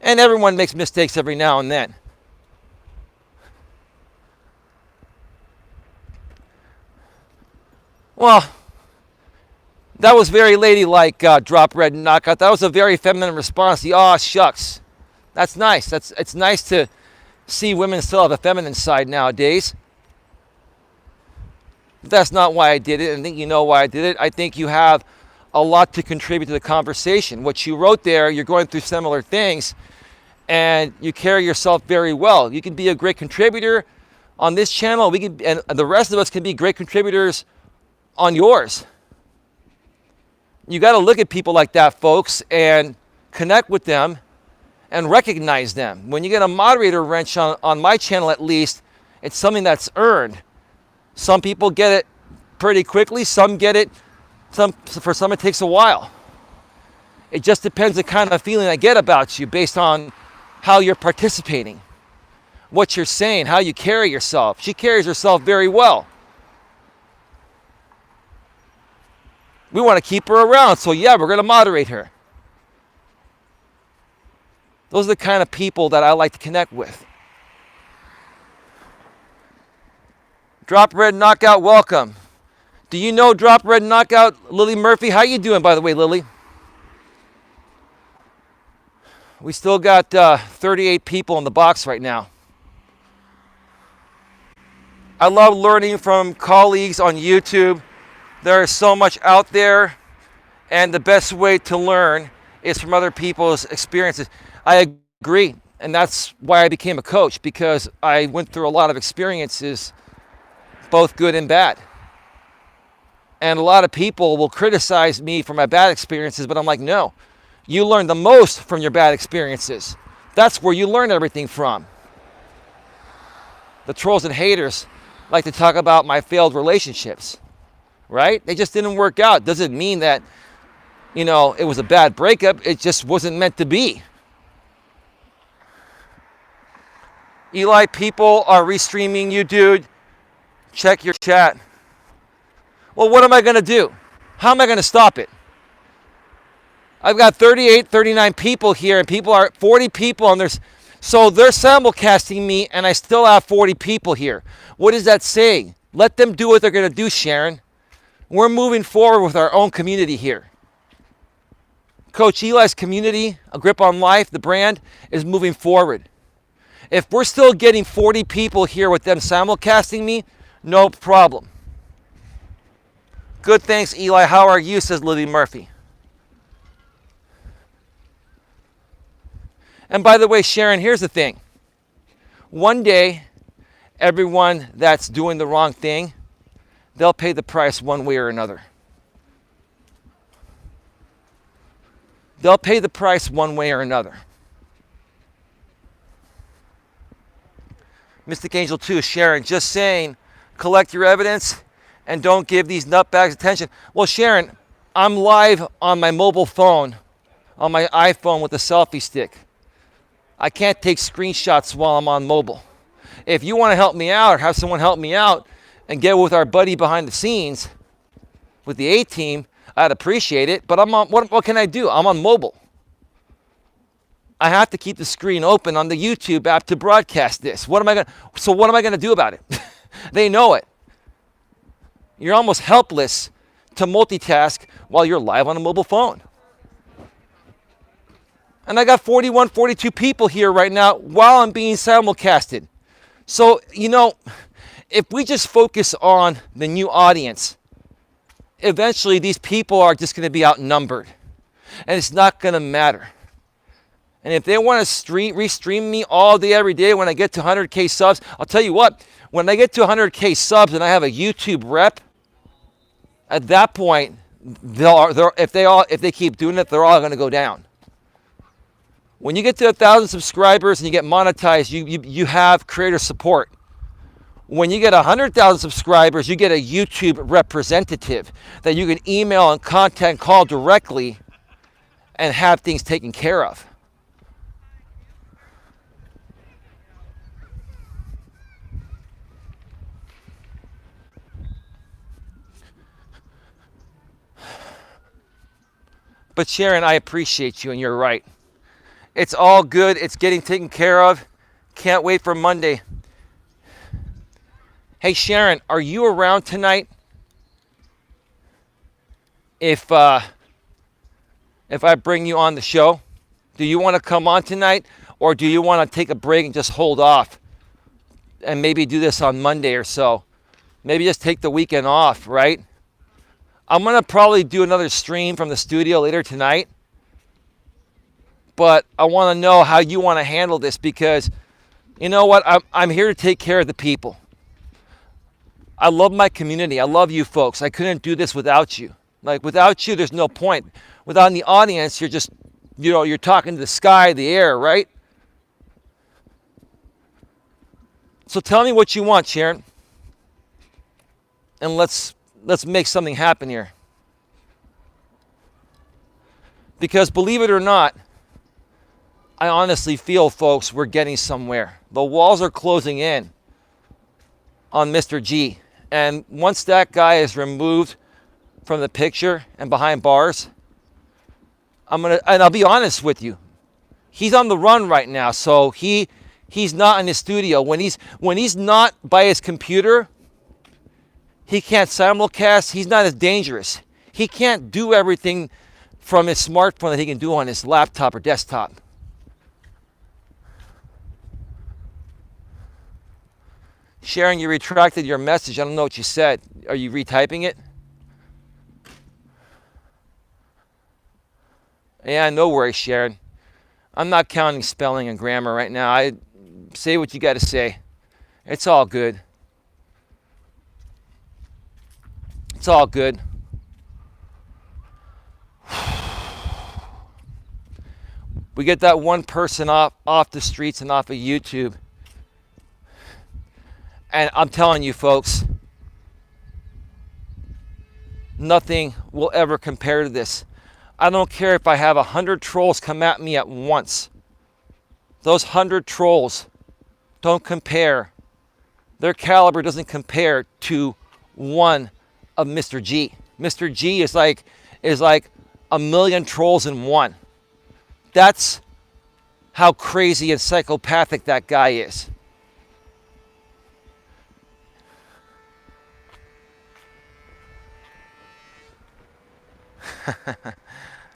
and everyone makes mistakes every now and then. Well, that was very ladylike, Drop Red Knockout. That was a very feminine response. The aw shucks. That's nice. It's nice to see women still have a feminine side nowadays. But that's not why I did it. I think you know why I did it. I think you have a lot to contribute to the conversation. What you wrote there, you're going through similar things, and you carry yourself very well. You can be a great contributor on this channel. We can, and the rest of us can be great contributors on yours. You got to look at people like that, folks, and connect with them and recognize them. When you get a moderator wrench on my channel, at least, it's something that's earned. Some people get it pretty quickly. Some get it, for some it takes a while. It just depends the kind of feeling I get about you based on how you're participating, what you're saying, how you carry yourself. She carries herself very well. We want to keep her around, so yeah, we're going to moderate her. Those are the kind of people that I like to connect with. Drop Red Knockout, welcome. Do you know Drop Red Knockout, Lily Murphy? How you doing, by the way, Lily? We still got 38 people in the box right now. I love learning from colleagues on YouTube. There is so much out there, and the best way to learn is from other people's experiences. I agree, and that's why I became a coach, because I went through a lot of experiences, both good and bad. And a lot of people will criticize me for my bad experiences, but I'm like, no, you learn the most from your bad experiences. That's where you learn everything from. The trolls and haters like to talk about my failed relationships, right? They just didn't work out. Doesn't mean that, you know, it was a bad breakup. It just wasn't meant to be. Eli, people are restreaming you, dude. Check your chat. Well, what am I going to do? How am I going to stop it? I've got 38, 39 people here, and people are 40 people, and so they're simulcasting me, and I still have 40 people here. What is that saying? Let them do what they're going to do, Sharon. We're moving forward with our own community here. Coach Eli's community, A Grip on Life, the brand, is moving forward. If we're still getting 40 people here with them simulcasting me, no problem. Good, thanks, Eli. How are you, says Lily Murphy. And by the way, Sharon, here's the thing. One day, everyone that's doing the wrong thing, they'll pay the price one way or another. They'll pay the price one way or another. Mystic Angel 2, Sharon, just saying, collect your evidence and don't give these nutbags attention. Well, Sharon, I'm live on my mobile phone, on my iPhone with a selfie stick. I can't take screenshots while I'm on mobile. If you want to help me out or have someone help me out and get with our buddy behind the scenes with the A-team, I'd appreciate it. But what can I do? I'm on mobile. I have to keep the screen open on the YouTube app to broadcast this. What am I going to do about it? They know it. You're almost helpless to multitask while you're live on a mobile phone. And I got 41, 42 people here right now while I'm being simulcasted. So, if we just focus on the new audience, eventually these people are just going to be outnumbered. And it's not going to matter. And if they want to restream me all day, every day when I get to 100K subs, I'll tell you what, when I get to 100K subs and I have a YouTube rep, at that point, if they keep doing it, they're all going to go down. When you get to 1,000 subscribers and you get monetized, you have creator support. When you get 100,000 subscribers, you get a YouTube representative that you can email and contact, call directly, and have things taken care of. But Sharon, I appreciate you, and you're right. It's all good. It's getting taken care of. Can't wait for Monday. Hey, Sharon, are you around tonight? If I bring you on the show, do you want to come on tonight, or do you want to take a break and just hold off and maybe do this on Monday or so? Maybe just take the weekend off, right? I'm going to probably do another stream from the studio later tonight. But I want to know how you want to handle this, because you know what? I'm here to take care of the people. I love my community. I love you folks. I couldn't do this without you. Like, without you, there's no point. Without the audience, you're just, you're talking to the sky, the air, right? So tell me what you want, Sharon. And let's make something happen here. Because believe it or not, I honestly feel, folks, we're getting somewhere. The walls are closing in on Mr. G. And once that guy is removed from the picture and behind bars, and I'll be honest with you, he's on the run right now, so he's not in his studio. When he's not by his computer, he can't simulcast. He's not as dangerous. He can't do everything from his smartphone that he can do on his laptop or desktop. Sharon, you retracted your message. I don't know what you said. Are you retyping it? Yeah, no worries, Sharon. I'm not counting spelling and grammar right now. I say what you got to say. It's all good. It's all good. We get that one person off the streets and off of YouTube. And I'm telling you, folks, nothing will ever compare to this. I don't care if I have 100 trolls come at me at once. Those 100 trolls don't compare. Their caliber doesn't compare to one of Mr. G. Mr. G is like a million trolls in one. That's how crazy and psychopathic that guy is.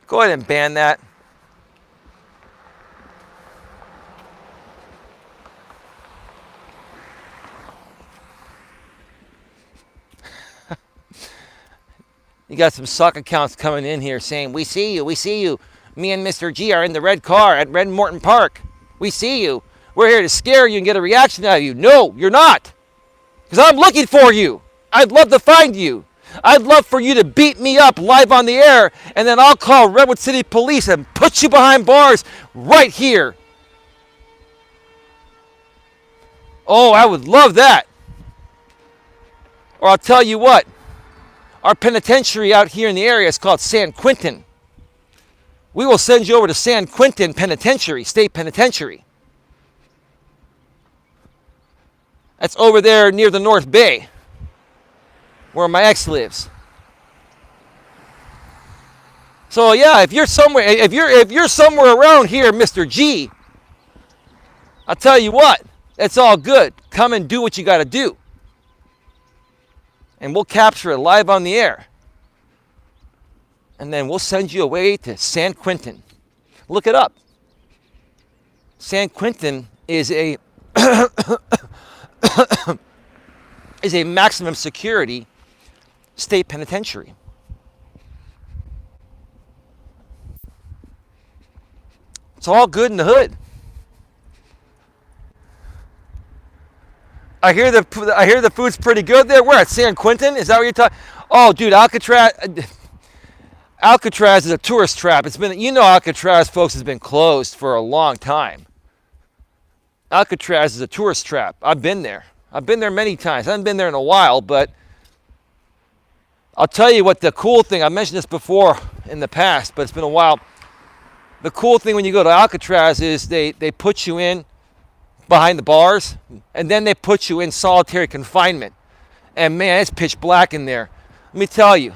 Go ahead and ban that. You got some suck accounts coming in here saying, we see you, we see you. Me and Mr. G are in the red car at Red Morton Park. We see you. We're here to scare you and get a reaction out of you. No, you're not. Because I'm looking for you. I'd love to find you. I'd love for you to beat me up live on the air, and then I'll call Redwood City Police and put you behind bars right here. Oh, I would love that. Or I'll tell you what. Our penitentiary out here in the area is called San Quentin. We will send you over to San Quentin Penitentiary, State Penitentiary. That's over there near the North Bay, where my ex lives. So yeah, if you're somewhere around here, Mr. G, I'll tell you what, it's all good. Come and do what you got to do. And we'll capture it live on the air. And then we'll send you away to San Quentin. Look it up. San Quentin is a is a maximum security state penitentiary. It's all good in the hood. I hear the food's pretty good there. We're at San Quentin. Is that what you're talking? Oh, dude, Alcatraz is a tourist trap. It's been, Alcatraz, folks, has been closed for a long time. Alcatraz is a tourist trap. I've been there. I've been there many times. I haven't been there in a while, but I'll tell you what the cool thing, I mentioned this before in the past, but it's been a while. The cool thing when you go to Alcatraz is they put you in behind the bars, and then they put you in solitary confinement. And man, it's pitch black in there. Let me tell you.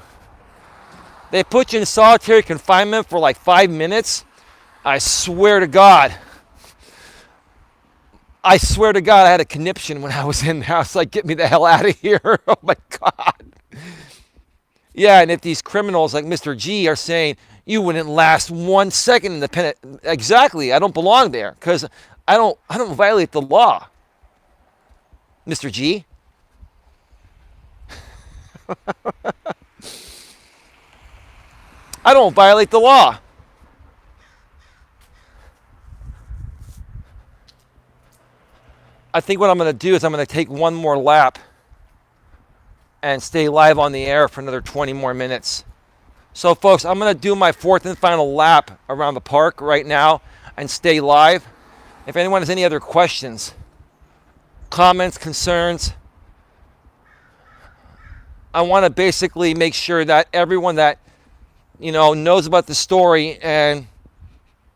They put you in solitary confinement for like 5 minutes. I swear to God, I had a conniption when I was in there. I was like, get me the hell out of here. Oh my God. Yeah, and if these criminals like Mr. G are saying, you wouldn't last 1 second in the pen. Exactly, I don't belong there because I don't violate the law. Mr. G. I don't violate the law. I think what I'm going to do is I'm going to take one more lap and stay live on the air for another 20 more minutes. So folks, I'm going to do my fourth and final lap around the park right now and stay live. If anyone has any other questions, comments, concerns, I want to basically make sure that everyone that knows about the story and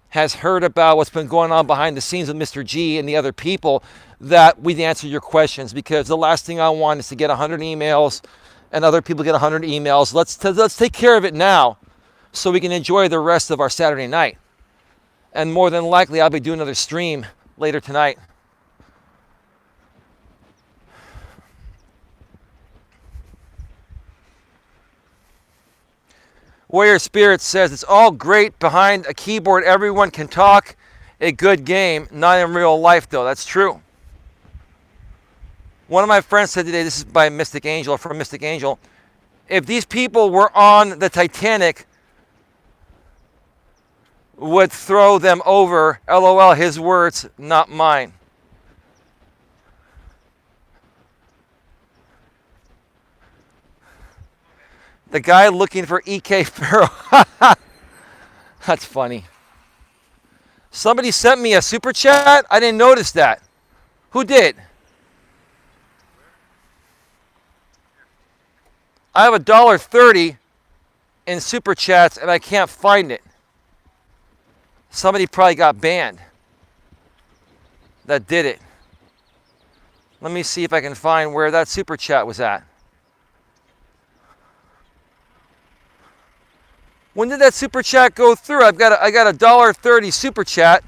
has heard about what's been going on behind the scenes with Mr. G and the other people, that we'd answer your questions, because the last thing I want is to get 100 emails and other people get 100 emails. Let's take care of it now so we can enjoy the rest of our Saturday night. And more than likely, I'll be doing another stream later tonight. Warrior Spirit says, it's all great behind a keyboard. Everyone can talk a good game. Not in real life, though. That's true. One of my friends said today, this is by Mystic Angel, from Mystic Angel, if these people were on the Titanic, would throw them over. LOL, his words, not mine. The guy looking for EK Pharaoh. That's funny. Somebody sent me a super chat. I didn't notice that. Who did? I have $1.30 in super chats and I can't find it. Somebody probably got banned that did it. Let me see if I can find where that super chat was at. When did that super chat go through? I got a $1.30 super chat.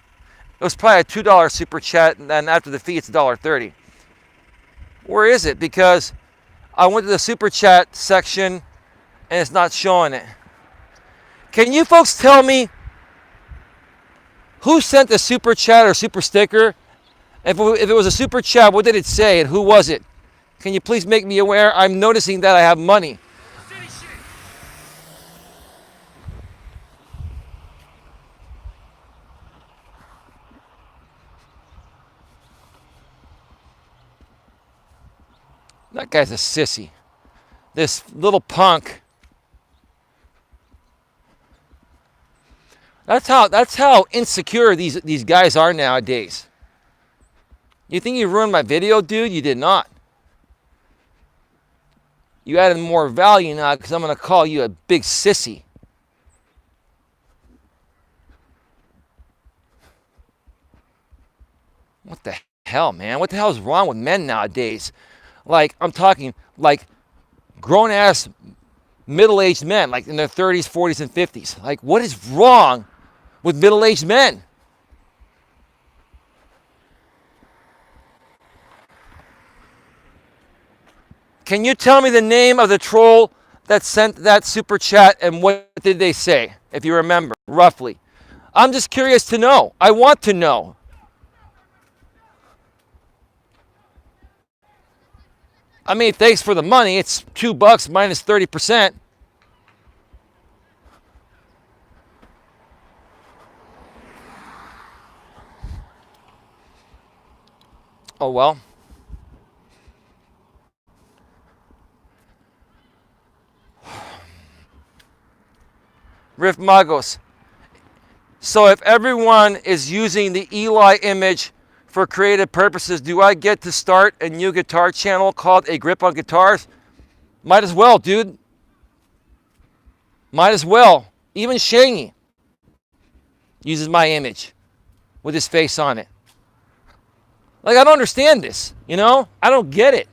It was probably a $2 super chat, and then after the fee, it's $1.30. Where is it? Because I went to the super chat section, and it's not showing it. Can you folks tell me who sent the super chat or super sticker? If it was a super chat, what did it say, and who was it? Can you please make me aware? I'm noticing that I have money. That guy's a sissy. This little punk. That's how insecure these guys are nowadays. You think you ruined my video, dude? You did not. You added more value now because I'm going to call you a big sissy. What the hell, man? What the hell is wrong with men nowadays? Like, I'm talking like grown-ass middle-aged men, like in their 30s, 40s, and 50s. Like, what is wrong with middle-aged men? Can you tell me the name of the troll that sent that super chat and what did they say, if you remember, roughly? I'm just curious to know. I want to know. I mean, thanks for the money. It's $2 minus 30%. Oh, well. Riff Magos. So if everyone is using the Eli image for creative purposes, do I get to start a new guitar channel called A Grip on Guitars? Might as well, dude. Might as well. Even Shangy uses my image with his face on it. Like, I don't understand this, you know? I don't get it.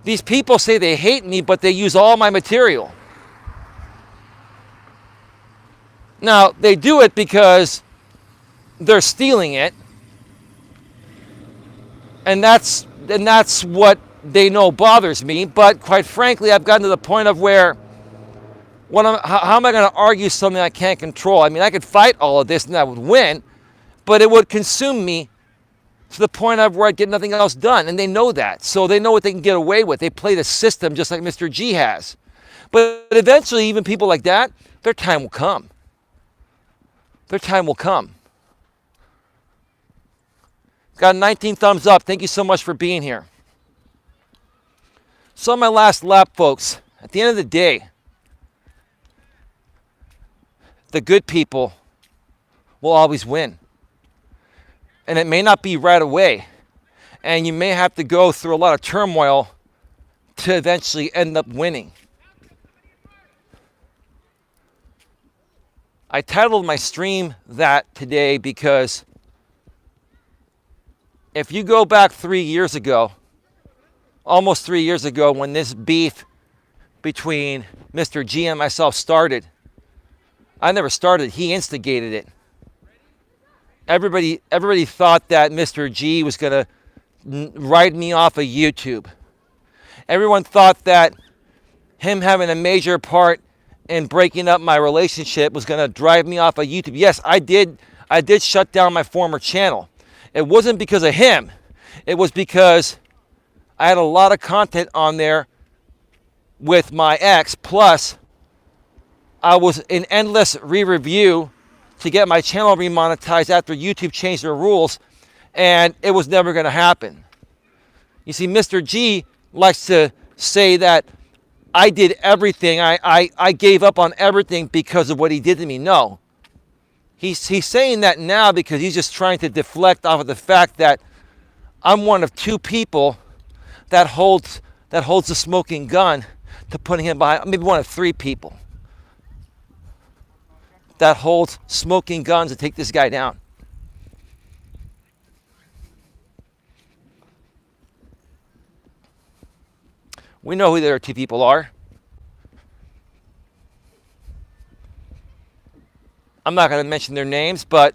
These people say they hate me, but they use all my material. Now, they do it because they're stealing it. And that's what they know bothers me. But quite frankly, I've gotten to the point of where, how am I going to argue something I can't control? I mean, I could fight all of this and I would win, but it would consume me to the point of where I'd get nothing else done. And they know that. So they know what they can get away with. They play the system just like Mr. G has. But eventually, even people like that, their time will come. Their time will come. Got 19 thumbs up. Thank you so much for being here. So on my last lap, folks, at the end of the day, the good people will always win. And it may not be right away. And you may have to go through a lot of turmoil to eventually end up winning. I titled my stream that today because if you go back 3 years ago, almost 3 years ago, when this beef between Mr. G and myself started, I never started, he instigated it. Everybody thought that Mr. G was going to write me off of YouTube. Everyone thought that him having a major part in breaking up my relationship was going to drive me off of YouTube. Yes, I did shut down my former channel. It wasn't because of him. It was because I had a lot of content on there with my ex, plus I was in endless re-review to get my channel remonetized after YouTube changed their rules, and it was never going to happen. You see, Mr. G likes to say that I did everything. I gave up on everything because of what he did to me. No. He's saying that now because he's just trying to deflect off of the fact that I'm one of two people that holds the smoking gun to putting him behind. Maybe one of three people that holds smoking guns to take this guy down. We know who the other two people are. I'm not going to mention their names, but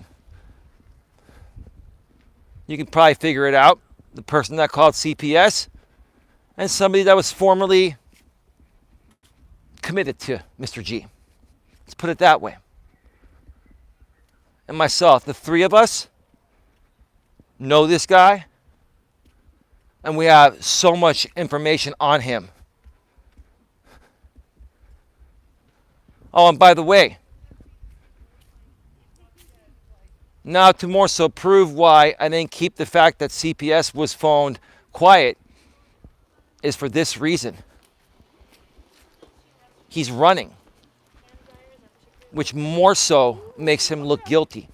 you can probably figure it out. The person that called CPS and somebody that was formerly committed to Mr. G. Let's put it that way. And myself, the three of us know this guy, and we have so much information on him. Oh, and by the way, now to more so prove why I didn't keep the fact that CPS was phoned quiet is for this reason. He's running, which more so makes him look guilty.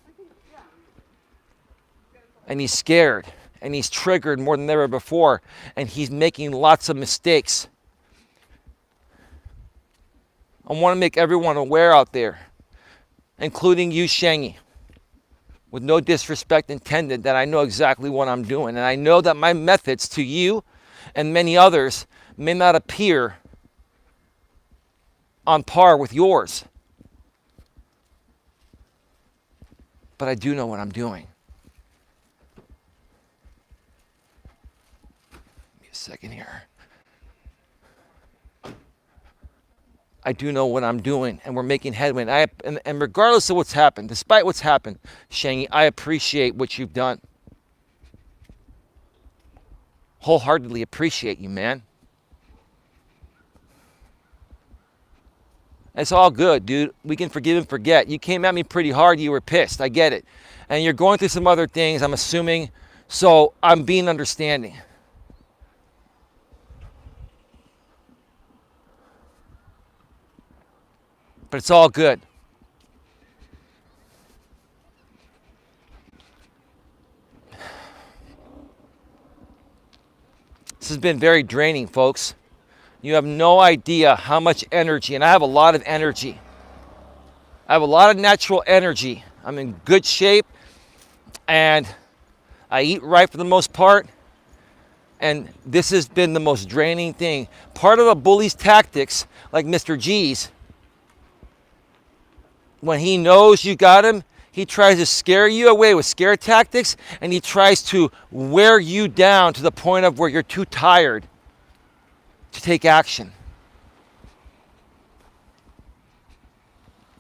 And he's scared, and he's triggered more than ever before, and he's making lots of mistakes. I want to make everyone aware out there, including you, Shangy, with no disrespect intended, that I know exactly what I'm doing. And I know that my methods to you and many others may not appear on par with yours. But I do know what I'm doing. Give me a second here. I do know what I'm doing, and we're making headway. And regardless of what's happened, despite what's happened, Shangy, I appreciate what you've done. Wholeheartedly appreciate you, man. It's all good, dude. We can forgive and forget. You came at me pretty hard. You were pissed. I get it. And you're going through some other things, I'm assuming. So I'm being understanding. But it's all good. This has been very draining, folks. You have no idea how much energy, and I have a lot of energy. I have a lot of natural energy. I'm in good shape, and I eat right for the most part. And this has been the most draining thing. Part of a bully's tactics, like Mr. G's, when he knows you got him, he tries to scare you away with scare tactics, and he tries to wear you down to the point of where you're too tired to take action.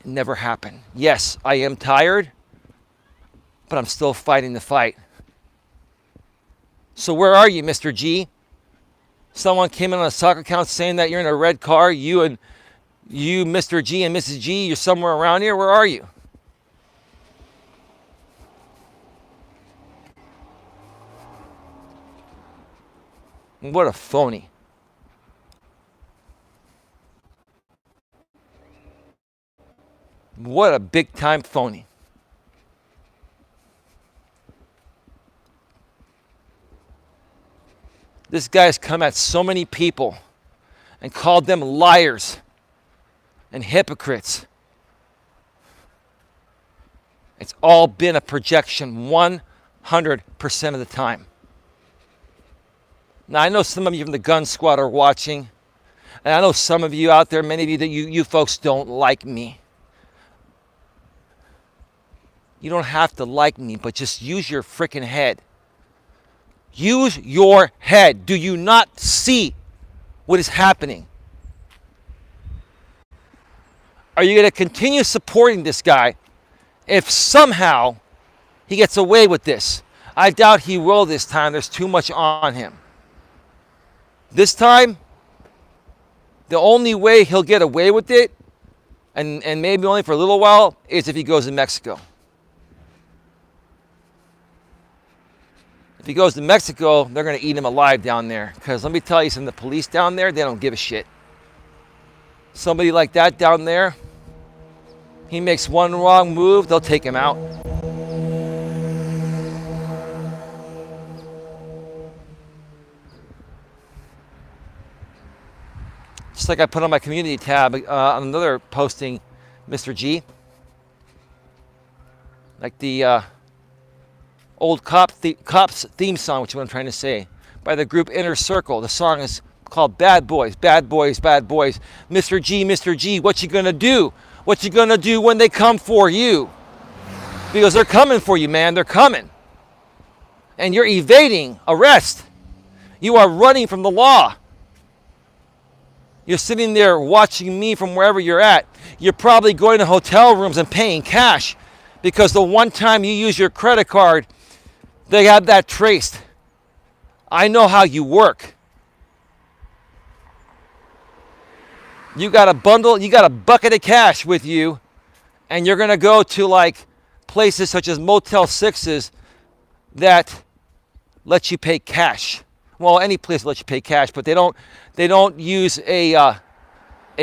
It never happened. Yes, I am tired, but I'm still fighting the fight. So where are you, Mr. G? Someone came in on a soccer account saying that you're in a red car. You, Mr. G and Mrs. G, you're somewhere around here. Where are you? What a phony. What a big time phony. This guy's come at so many people and called them liars and hypocrites. It's all been a projection 100% of the time. Now, I know some of you from the Gun Squad are watching, and I know some of you out there, many of you, that you folks don't like me. You don't have to like me, but just use your freaking head. Use your head. Do you not see what is happening? Are you going to continue supporting this guy if somehow he gets away with this? I doubt he will this time. There's too much on him. This time, the only way he'll get away with it, and maybe only for a little while, is if he goes to Mexico. If he goes to Mexico, they're going to eat him alive down there. Because let me tell you something, the police down there, they don't give a shit. Somebody like that down there, he makes one wrong move, they'll take him out. Just like I put on my community tab on another posting, Mr. G. Like the old Cops theme song, which is what I'm trying to say, by the group Inner Circle. The song is called Bad Boys, Bad Boys, Bad Boys. Mr. G, what you gonna do? what you're going to do when they come for you. Because they're coming for you, man. They're coming. And you're evading arrest. You are running from the law. You're sitting there watching me from wherever you're at. You're probably going to hotel rooms and paying cash because the one time you use your credit card, they have that traced. I know how you work. You got a bundle, you got a bucket of cash with you, and you're going to go to like places such as Motel 6s that let you pay cash. Well, any place lets you pay cash, but they don't use a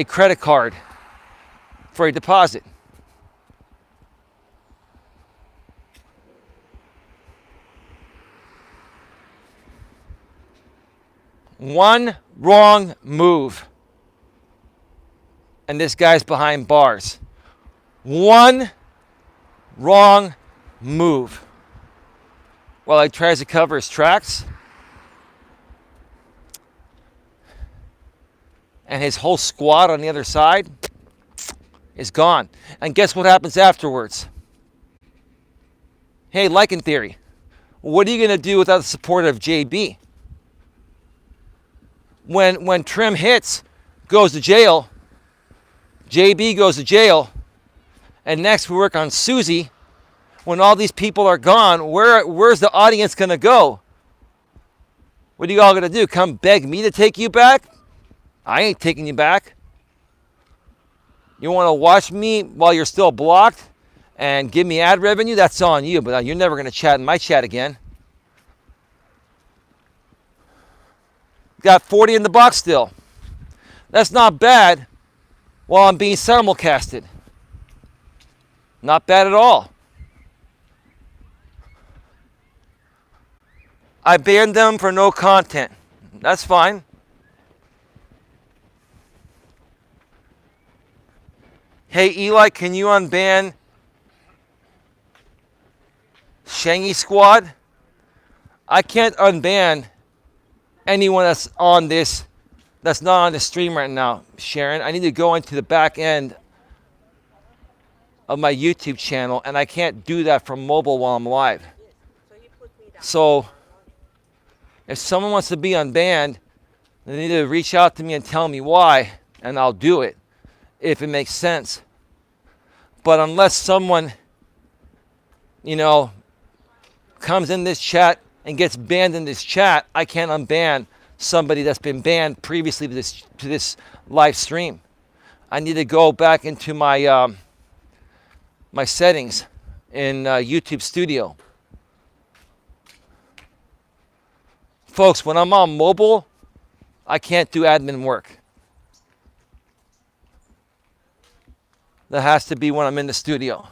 credit card for a deposit. One wrong move, and this guy's behind bars. One wrong move. While he tries to cover his tracks, and his whole squad on the other side is gone. And guess what happens afterwards? Hey, Lycan theory. What are you going to do without the support of JB? When Trim hits, goes to jail, JB goes to jail, and next we work on Susie. When all these people are gone, where's the audience going to go? What are you all going to do? Come beg me to take you back? I ain't taking you back. You want to watch me while you're still blocked and give me ad revenue? That's on you, but you're never going to chat in my chat again. Got 40 in the box still. That's not bad while I'm being simulcasted. Not bad at all. I banned them for no content. That's fine. Hey, Eli, can you unban Shangy Squad? I can't unban anyone that's on this, that's not on the stream right now, Sharon. I need to go into the back end of my YouTube channel, and I can't do that from mobile while I'm live. So if someone wants to be unbanned, they need to reach out to me and tell me why, and I'll do it if it makes sense. But unless someone, comes in this chat and gets banned in this chat, I can't unban somebody that's been banned previously to this live stream. I need to go back into my my settings in YouTube Studio. Folks, when I'm on mobile, I can't do admin work. That has to be when I'm in the studio.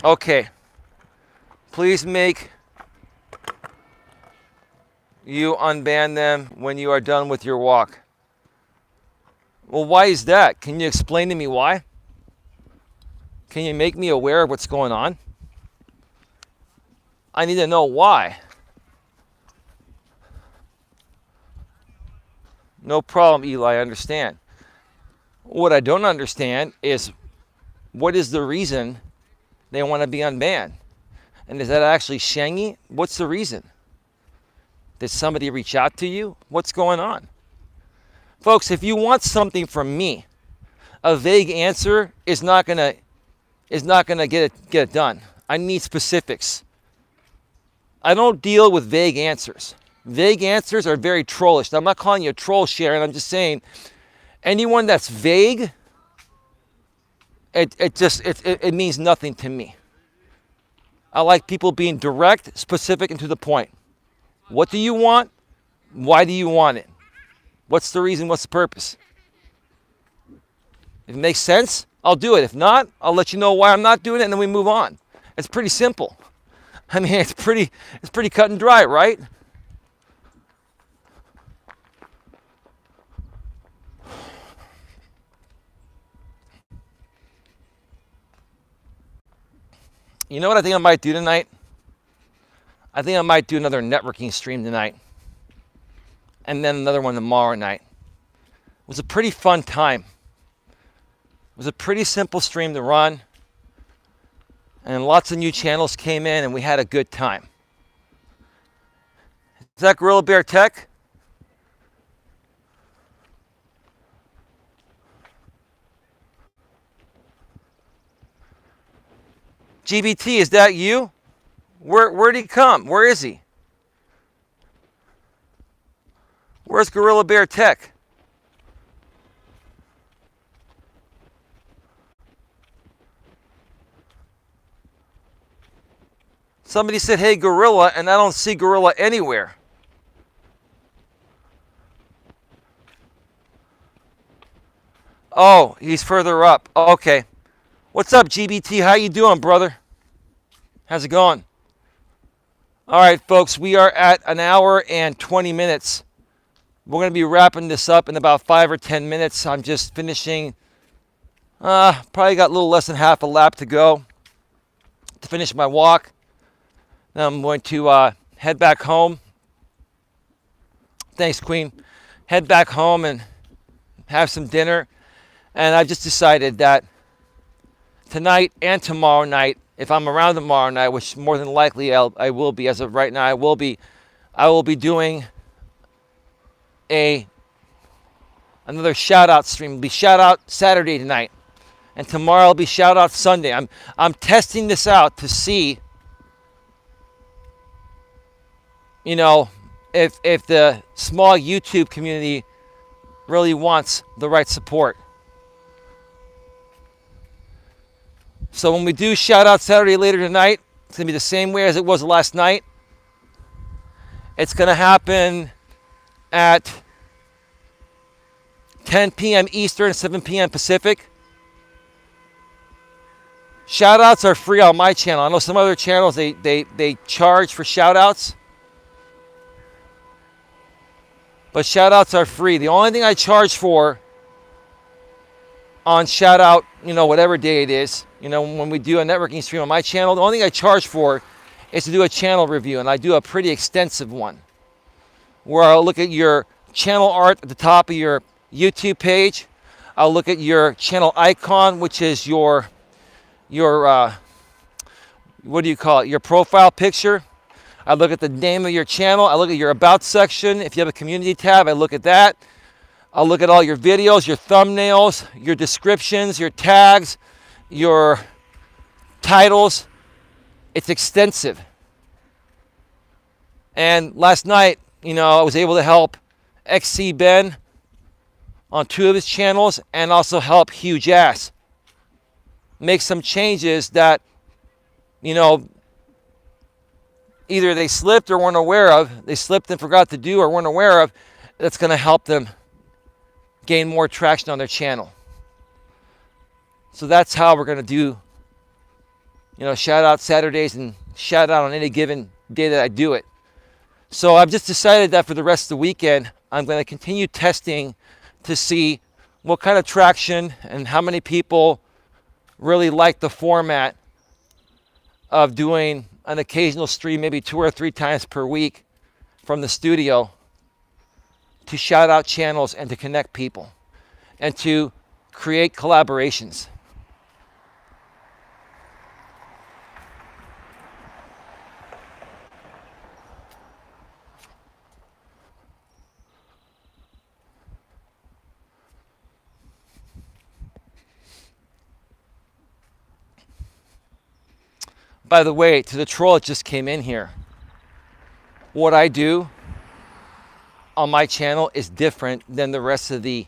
Okay. Please make you unban them when you are done with your walk. Well, why is that? Can you explain to me why? Can you make me aware of what's going on? I need to know why. No problem, Eli, I understand. What I don't understand is what is the reason they want to be unbanned? And is that actually Shangy? What's the reason? Did somebody reach out to you? What's going on? Folks, if you want something from me, a vague answer is not gonna get it done. I need specifics. I don't deal with vague answers. Vague answers are very trollish. Now, I'm not calling you a troll, Sharon. I'm just saying anyone that's vague, it means nothing to me. I like people being direct, specific, and to the point. What do you want? Why do you want it? What's the reason? What's the purpose? If it makes sense, I'll do it. If not, I'll let you know why I'm not doing it, and then we move on. It's pretty simple. I mean, it's pretty cut and dry, right? You know what I think I might do tonight? I think I might do another networking stream tonight. and then another one tomorrow night. It was a pretty fun time. It was a pretty simple stream to run, and lots of new channels came in, and we had a good time. Is that Gorilla Bear Tech? GBT, is that you? Where'd he come? Where is he? Where's Gorilla Bear Tech? Somebody said, hey, Gorilla, and I don't see Gorilla anywhere. Oh, he's further up. Okay. What's up, GBT? How you doing, brother? How's it going? All right, folks, we are at an hour and 20 minutes. We're going to be wrapping this up in about 5 or 10 minutes. I'm just finishing. Probably got a little less than half a lap to go to finish my walk. Then I'm going to head back home. Thanks, Queen. Head back home and have some dinner. And I've just decided that tonight and tomorrow night, if I'm around tomorrow night, which more than likely I will be, as of right now, I will be doing another shout out stream. It'll be shout out Saturday tonight, and tomorrow will be shout out Sunday. I'm testing this out to see, you know, if the small YouTube community really wants the right support. So when we do shout out Saturday later tonight, it's going to be the same way as it was last night. It's going to happen at 10 p.m. Eastern, 7 p.m. Pacific. Shout outs are free on my channel. I know some other channels, they charge for shout outs. But shout outs are free. The only thing I charge for on shout out, you know, whatever day it is, you know, when we do a networking stream on my channel, the only thing I charge for is to do a channel review, and I do a pretty extensive one where I'll look at your channel art at the top of your YouTube page. I'll look at your channel icon, which is your what do you call it? Your profile picture. I look at the name of your channel. I look at your about section. If you have a community tab, I look at that. I'll look at all your videos, your thumbnails, your descriptions, your tags, your titles. It's extensive. And last night, you know, I was able to help XC Ben on 2 of his channels, and also help Huge Ass make some changes that, you know, either they slipped or weren't aware of. They slipped and forgot to do or weren't aware of. That's going to help them gain more traction on their channel. So that's how we're going to do, you know, shout out Saturdays and shout out on any given day that I do it. So I've just decided that for the rest of the weekend, I'm going to continue testing to see what kind of traction and how many people really like the format of doing an occasional stream, maybe 2 or 3 times per week from the studio, to shout out channels and to connect people and to create collaborations. By the way, to the troll that just came in here, what I do on my channel is different than the rest of the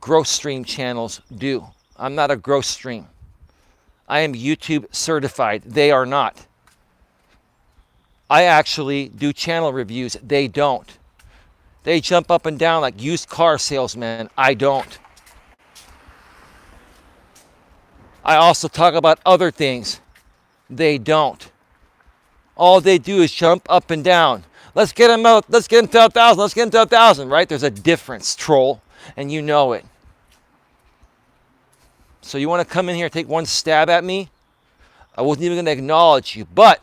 growth stream channels do. I'm not a growth stream. I am YouTube certified. They are not. I actually do channel reviews. They don't. They jump up and down like used car salesmen. I don't. I also talk about other things. They don't. All they do is jump up and down. Let's get him out. Let's get him to 1,000. Let's get him to 1,000, right? There's a difference, troll, and you know it. So you want to come in here and take one stab at me? I wasn't even going to acknowledge you, but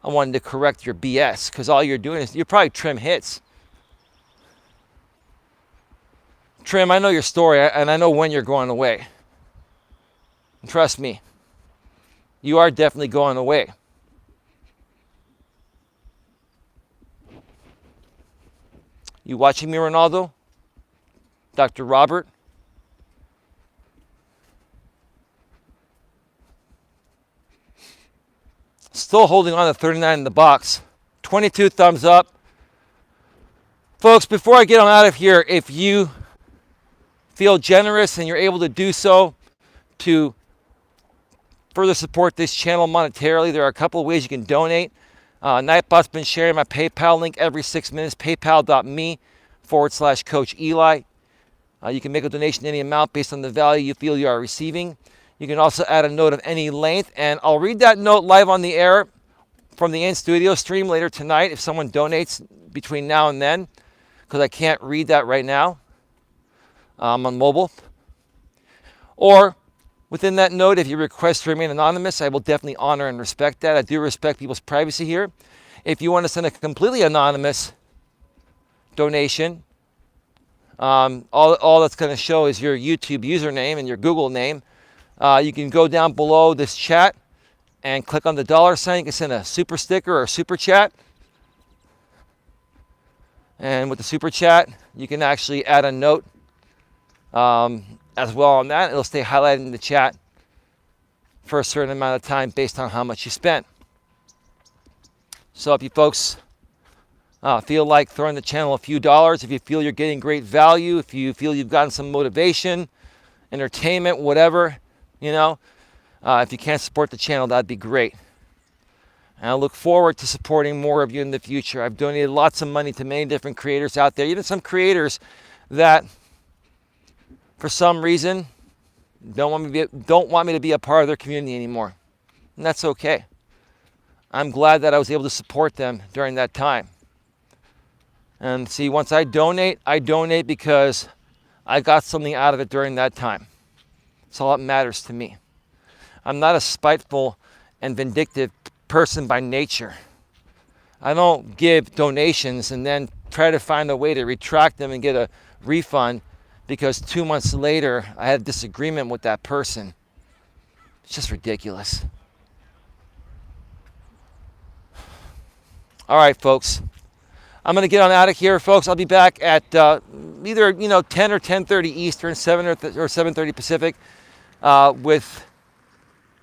I wanted to correct your BS, because all you're doing is you're probably trim hits. Trim, I know your story, and I know when you're going away. And trust me, you are definitely going away. You watching me, Ronaldo? Dr. Robert? Still holding on to 39 in the box. 22 thumbs up. Folks, before I get on out of here, if you feel generous and you're able to do so to further support this channel monetarily, there are a couple of ways you can donate. Nightbot's been sharing my PayPal link every 6 minutes, paypal.me/Coach Eli. You can make a donation any amount based on the value you feel you are receiving. You can also add a note of any length, and I'll read that note live on the air from the in-studio stream later tonight if someone donates between now and then, because I can't read that right now on mobile. Or within that note, if you request to remain anonymous, I will definitely honor and respect that. I do respect people's privacy here. If you want to send a completely anonymous donation, all that's going to show is your YouTube username and your Google name. You can go down below this chat and click on the $sign. You can send a super sticker or a super chat. And with the super chat, you can actually add a note as well on that. It'll stay highlighted in the chat for a certain amount of time based on how much you spent. So if you folks feel like throwing the channel a few dollars, if you feel you're getting great value, if you feel you've gotten some motivation, entertainment, whatever, if you can't support the channel, that'd be great. And I look forward to supporting more of you in the future. I've donated lots of money to many different creators out there, even some creators that, for some reason, don't want me to be a part of their community anymore. And that's okay. I'm glad that I was able to support them during that time. And see, once I donate because I got something out of it during that time. That's all that matters to me. I'm not a spiteful and vindictive person by nature. I don't give donations and then try to find a way to retract them and get a refund because 2 months later I had a disagreement with that person. It's just ridiculous. All right, folks. I'm going to get on out of here, folks. I'll be back at either 10 or 10:30 Eastern, 7 or 7:30 Pacific with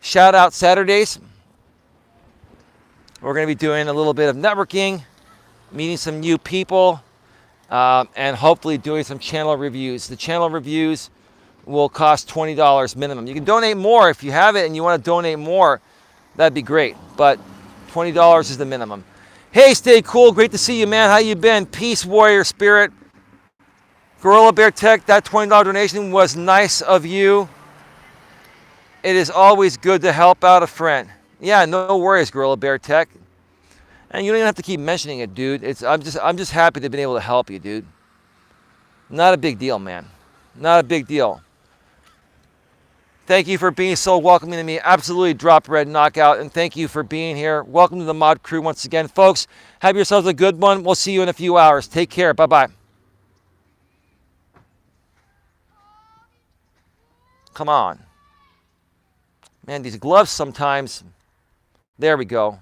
Shout Out Saturdays. We're going to be doing a little bit of networking, meeting some new people, and hopefully doing some channel reviews. The channel reviews will cost $20 minimum. You can donate more if you have it and you want to donate more. That'd be great, but $20 is the minimum. Hey, stay cool. Great to see you, man. How you been? Peace, warrior spirit. Gorilla Bear Tech, that $20 donation was nice of you. It is always good to help out a friend. Yeah, no worries, Gorilla Bear Tech. And you don't even have to keep mentioning it, dude. I'm just happy to have been able to help you, dude. Not a big deal, man. Not a big deal. Thank you for being so welcoming to me. Absolutely drop red knockout. And thank you for being here. Welcome to the mod crew once again. Folks, have yourselves a good one. We'll see you in a few hours. Take care. Bye-bye. Come on. Man, these gloves sometimes. There we go.